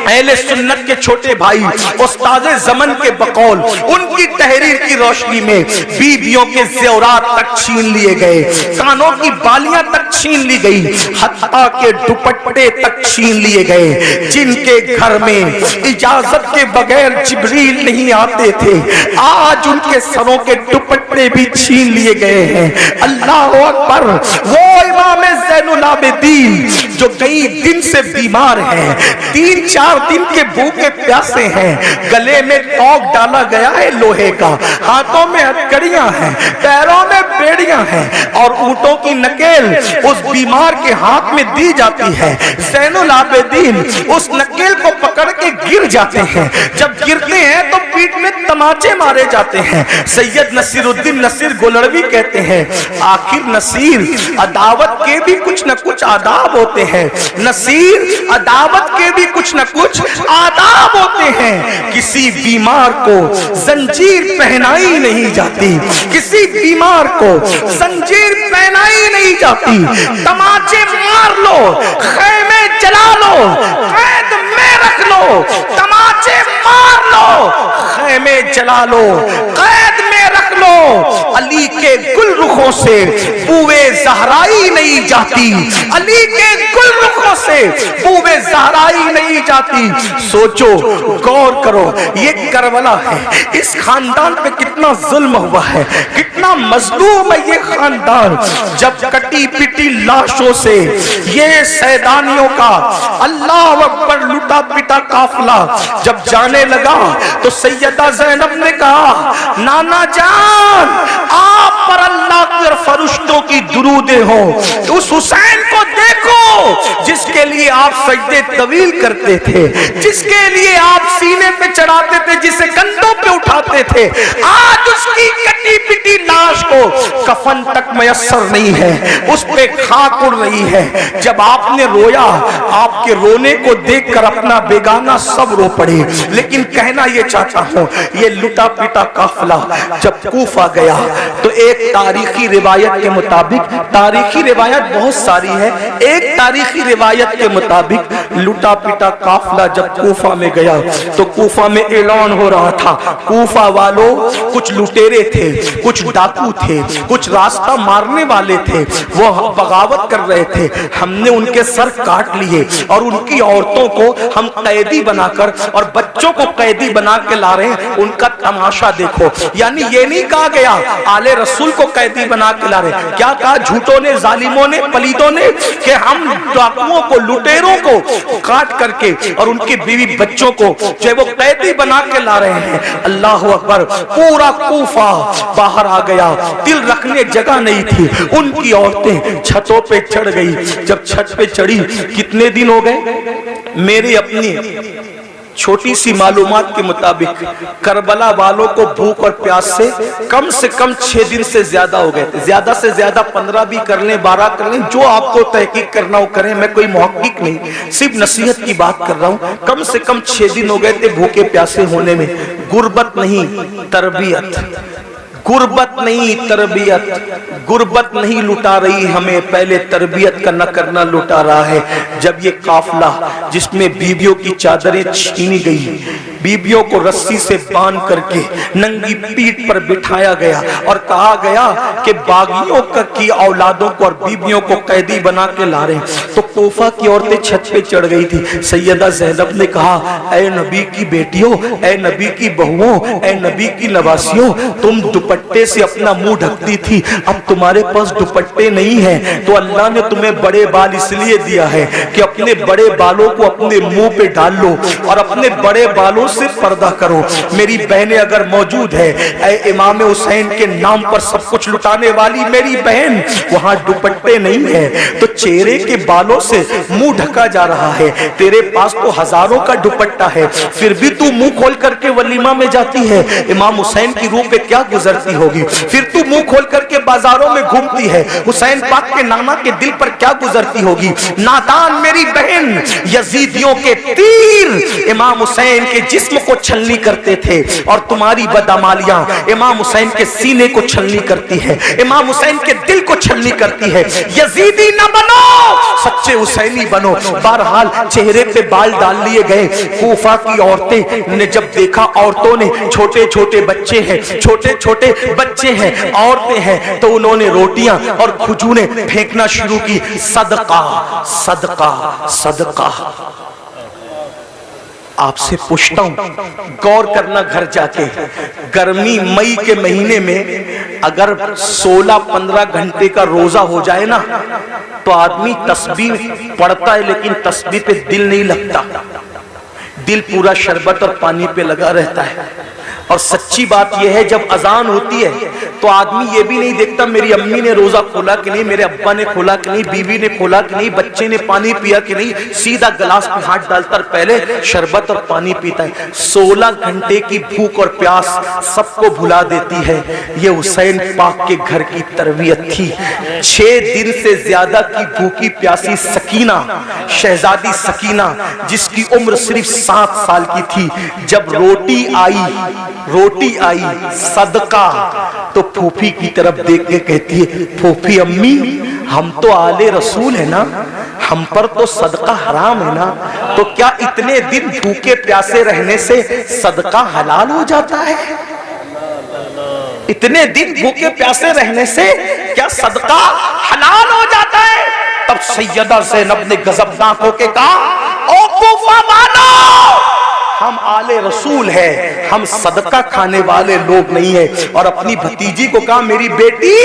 A: अहले सुन्नत के छोटे भाई उस्ताद ज़मन के बकौल उनकी तहरीर की रोशनी में बीबियों के ज़ेवरात तक छीन लिए गए, कानों की बालियां तक छीन ली गई, हत्ता के दुपट्टे तक छीन लिए गए। जिनके घर में इजाजत के बगैर जिब्रील नहीं आते थे, आज उनके सरों के दुपट्टे भी छीन लिए गए हैं। अल्लाह अकबर। वो इमाम ज़ैनुल आबिदीन जो कई दिन से बीमार हैं, 3-4 दिन के भूखे प्यासे हैं, गले में तोक डाला गया है लोहे का, हाथों में हथकड़ियां हैं, पैरों में बेड़ियां हैं और ऊंटों की नकेल उस बीमार के हाथ में दी जाती है। ज़ैनुल आबिदीन उस नकेल को पकड़ के गिर जाते हैं, जब गिरते हैं तो पीठ में तमाचे मारे जाते हैं। सैयद नसीरुद्दीन नसीर गोलड़वी कहते हैं आखिर नसीर अदावत के भी कुछ न कुछ आदाब होते हैं, नसीर अदावत के भी कुछ न कुछ आदाब होते हैं। किसी बीमार को जंजीर पहनाई नहीं जाती, किसी बीमार को जंजीर पहनाई नहीं जाती। तमाचे मार लो, खैमे जला लो, कैद में रख लो, तमाचे मार लो, खैमे जला लो, कैद में रख लो। अली के गुल रुखों से बूए ज़हराई नहीं जाती, अली के गुल रुखों से बूए ज़हराई नहीं जाती। सोचो, गौर करो, ये करबला है, इस खानदान पे कितना जुल्म हुआ है, कितना मजलूम है ये खानदान। जब कटी पिटी लाशों से ये सैदानियों का अल्लाह अकबर लुटा पिटा काफिला जब जाने लगा तो सैयदा ज़ैनब ने कहा नाना जान आप पर अल्लाह के फरिश्तों की दुरूदें हो, उस हुसैन को देखो जिसके लिए आप सजदे तवील करते थे, जिसके लिए आप सीने पे चढ़ाते थे, जिसे कंधों पे उठाते थे। आज उसकी कटी पिटी लाश को कफन तक मयस्सर नहीं है, उस पे खाक उड़ रही है। जब आपने रोया, आपके रोने को देखकर अपना बेगाना सब रो पड़े। लेकिन कहना ये चाहता हूं, ये लुटा पिटा काफिला जब कूफा کوفہ گیا تو ایک تاریخی روایت کے مطابق، تاریخی روایت بہت ساری ہے، ایک تاریخی روایت کے مطابق لٹا پٹا قافلہ جب کوفہ میں گیا تو کوفہ میں اعلان ہو رہا تھا، کوفہ والوں کچھ لٹیرے تھے، کچھ ڈاکو تھے، کچھ راستہ مارنے والے تھے، وہ بغاوت کر رہے تھے، ہم نے ان کے سر کاٹ لیے اور ان کی عورتوں کو ہم قیدی بنا کر اور بچوں کو قیدی بنا کے لا رہے ہیں، ان کا تماشا دیکھو۔ یعنی یہ نہیں کہا گیا آل رسول کو قیدی بنا کے لا رہے ہیں، کیا کہا جھوٹوں نے، ظالموں نے، پلیدوں نے کہ ہم ڈاکوؤں کو، لٹیروں کو کاٹ کر کے اور ان کی بیوی بچوں کو جو وہ قیدی بنا کے لا رہے ہیں۔ اللہ اکبر، پورا کوفہ باہر آ گیا، دل رکھنے جگہ نہیں تھی، ان کی عورتیں چھتوں پہ چڑھ گئی، جب چھت پہ چڑھی کتنے دن ہو گئے؟ میری اپنی چھوٹی سی معلومات کے مطابق کربلا والوں کو بھوک اور پیاس سے کم 6 دن سے زیادہ ہو گئے تھے، زیادہ سے زیادہ 15 بھی کر لیں، 12 کر لیں، جو آپ کو تحقیق کرنا ہو کریں، میں کوئی محقق نہیں، صرف نصیحت کی بات کر رہا ہوں، کم سے کم 6 دن ہو گئے تھے بھوکے پیاسے ہونے میں۔ غربت نہیں، تربیت، غربت نہیں تربیت، غربت نہیں لٹا رہی ہمیں، پہلے تربیت کا نہ کرنا لٹا رہا ہے۔ جب یہ قافلہ جس میں بیویوں کی چادریں چھینی گئی، بیویوں کو رسی سے باندھ کر کے ننگی پیٹھ پر بٹھایا گیا اور کہا گیا کہ باغیوں کی اولادوں کو اور بیویوں کو قیدی بنا کے لا رہے ہیں، تو کوفہ کی عورتیں چھت پہ چڑھ گئی تھی۔ سیدہ زینب نے کہا اے نبی کی بیٹیوں، اے نبی کی بہوؤں، اے نبی کی نواسیوں، تم دوپٹے سے اپنا منہ ڈھکتی تھی، اب تمہارے پاس دوپٹے نہیں ہیں تو اللہ نے تمہیں بڑے بال اس لیے دیا ہے کہ اپنے بڑے بالوں کو اپنے منہ پہ ڈال لو اور اپنے بڑے بالوں سے پردہ کرو۔ میری بہنیں اگر موجود ہے، اے امام حسین کے نام پر سب کچھ لٹانے والی میری بہن، وہاں دوپٹے نہیں ہیں تو چہرے کے بالوں سے منہ ڈھکا جا رہا ہے، تیرے پاس تو ہزاروں کا دوپٹہ ہے، پھر بھی تو منہ کھول کر کے ولیمہ میں جاتی ہے، امام حسین کی روح پہ کیا گزرتی ہوگی؟ پھر تو منہ کھول کر کے بازاروں میں گھومتی ہے، حسین پاک کے نانا کے دل پر کیا گزرتی ہوگی؟ نادان میری بہن، یزیدیوں کے تیر امام حسین کے جسم کو چھلنی کرتے تھے اور تمہاری بدعمالیاں امام حسین کے سینے کو چھلنی کرتی ہے، امام حسین کے دل کو چھلنی کرتی ہے۔ یزیدی نہ بنو، سچے حسینی بنو۔ بہرحال چہرے پہ بال ڈال لیے گئے۔ کوفہ کی عورتیں نے جب دیکھا عورتوں نے چھوٹے چھوٹے بچے ہیں، چھوٹے چھوٹے بچے ہیں، عورتیں ہیں، تو انہوں نے روٹیاں اور کھجوریں پھینکنا شروع کی، صدقہ صدقہ صدقہ۔ آپ سے پوچھتا ہوں، غور کرنا گھر جا کے، گرمی مئی کے مہینے میں اگر 16-15 گھنٹے کا روزہ ہو جائے نا تو آدمی تسبیح پڑھتا ہے لیکن تسبیح پہ دل نہیں لگتا، دل پورا شربت اور پانی پہ لگا رہتا ہے۔ اور سچی بات یہ ہے جب اذان ہوتی ہے تو آدمی یہ بھی نہیں دیکھتا میری امی نے روزہ کھولا کہ نہیں، میرے ابا نے کھولا کہ نہیں، بیوی نے کھولا کہ نہیں، بچے نے پانی پیا کہ نہیں، سیدھا گلاس پہ ہاتھ ڈالتا اور پہلے شربت اور پانی پیتا ہے۔ 16 گھنٹے کی بھوک اور پیاس سب کو بھلا دیتی ہے۔ یہ حسین پاک کے گھر کی تربیت تھی۔ 6 دن سے زیادہ کی بھوکی پیاسی سکینہ، شہزادی سکینہ جس کی عمر صرف 7 سال کی تھی، جب روٹی آئی صدقہ تو پھوپھی کی طرف دیکھ کے کہتی ہے پھوپھی امی ہم تو آل رسول ہیں نا، ہم پر تو صدقہ حرام ہے نا، تو کیا اتنے دن بھوکے پیاسے رہنے سے صدقہ حلال ہو جاتا ہے؟ اتنے دن بھوکے پیاسے رہنے سے کیا صدقہ حلال ہو جاتا ہے؟ تب سیدہ زینب نے غضبناک ہو کے کہا او کوفہ والو، ہم آل رسول ہیں، ہم صدقہ کھانے والے لوگ نہیں ہیں۔ اور اپنی بھتیجی کو کہا میری بیٹی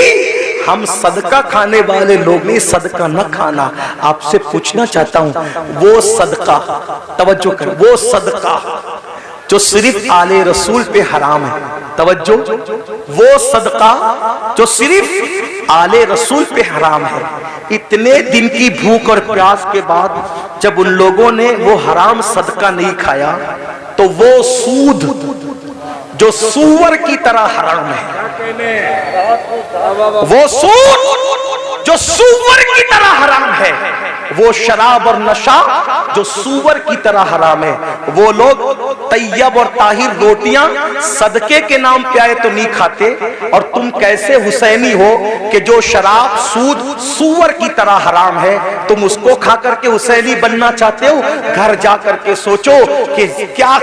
A: ہم صدقہ کھانے والے لوگ نہیں، صدقہ نہ کھانا۔ آپ سے پوچھنا چاہتا ہوں وہ صدقہ، توجہ کر، وہ صدقہ جو صرف آل رسول پہ حرام ہے، توجہ، وہ صدقہ جو صرف آل رسول پہ حرام ہے، اتنے دن کی بھوک اور پیاس کے بعد جب ان لوگوں نے وہ حرام صدقہ نہیں کھایا تو وہ سود جو سور کی طرح حرام ہے، وہ سود जो सूअर की तरह हराम है, वो शराब और नशा जो सूअर की तरह हराम है। वो लोग तैयब और ताहिर रोटियां सदके के नाम पे आए तो नहीं खाते, और तुम कैसे हुसैनी हो कि जो शराब सूद सूअर की तरह हराम है, तुम उसको खा करके हुसैनी बनना चाहते हो। घर जा करके सोचो कि क्या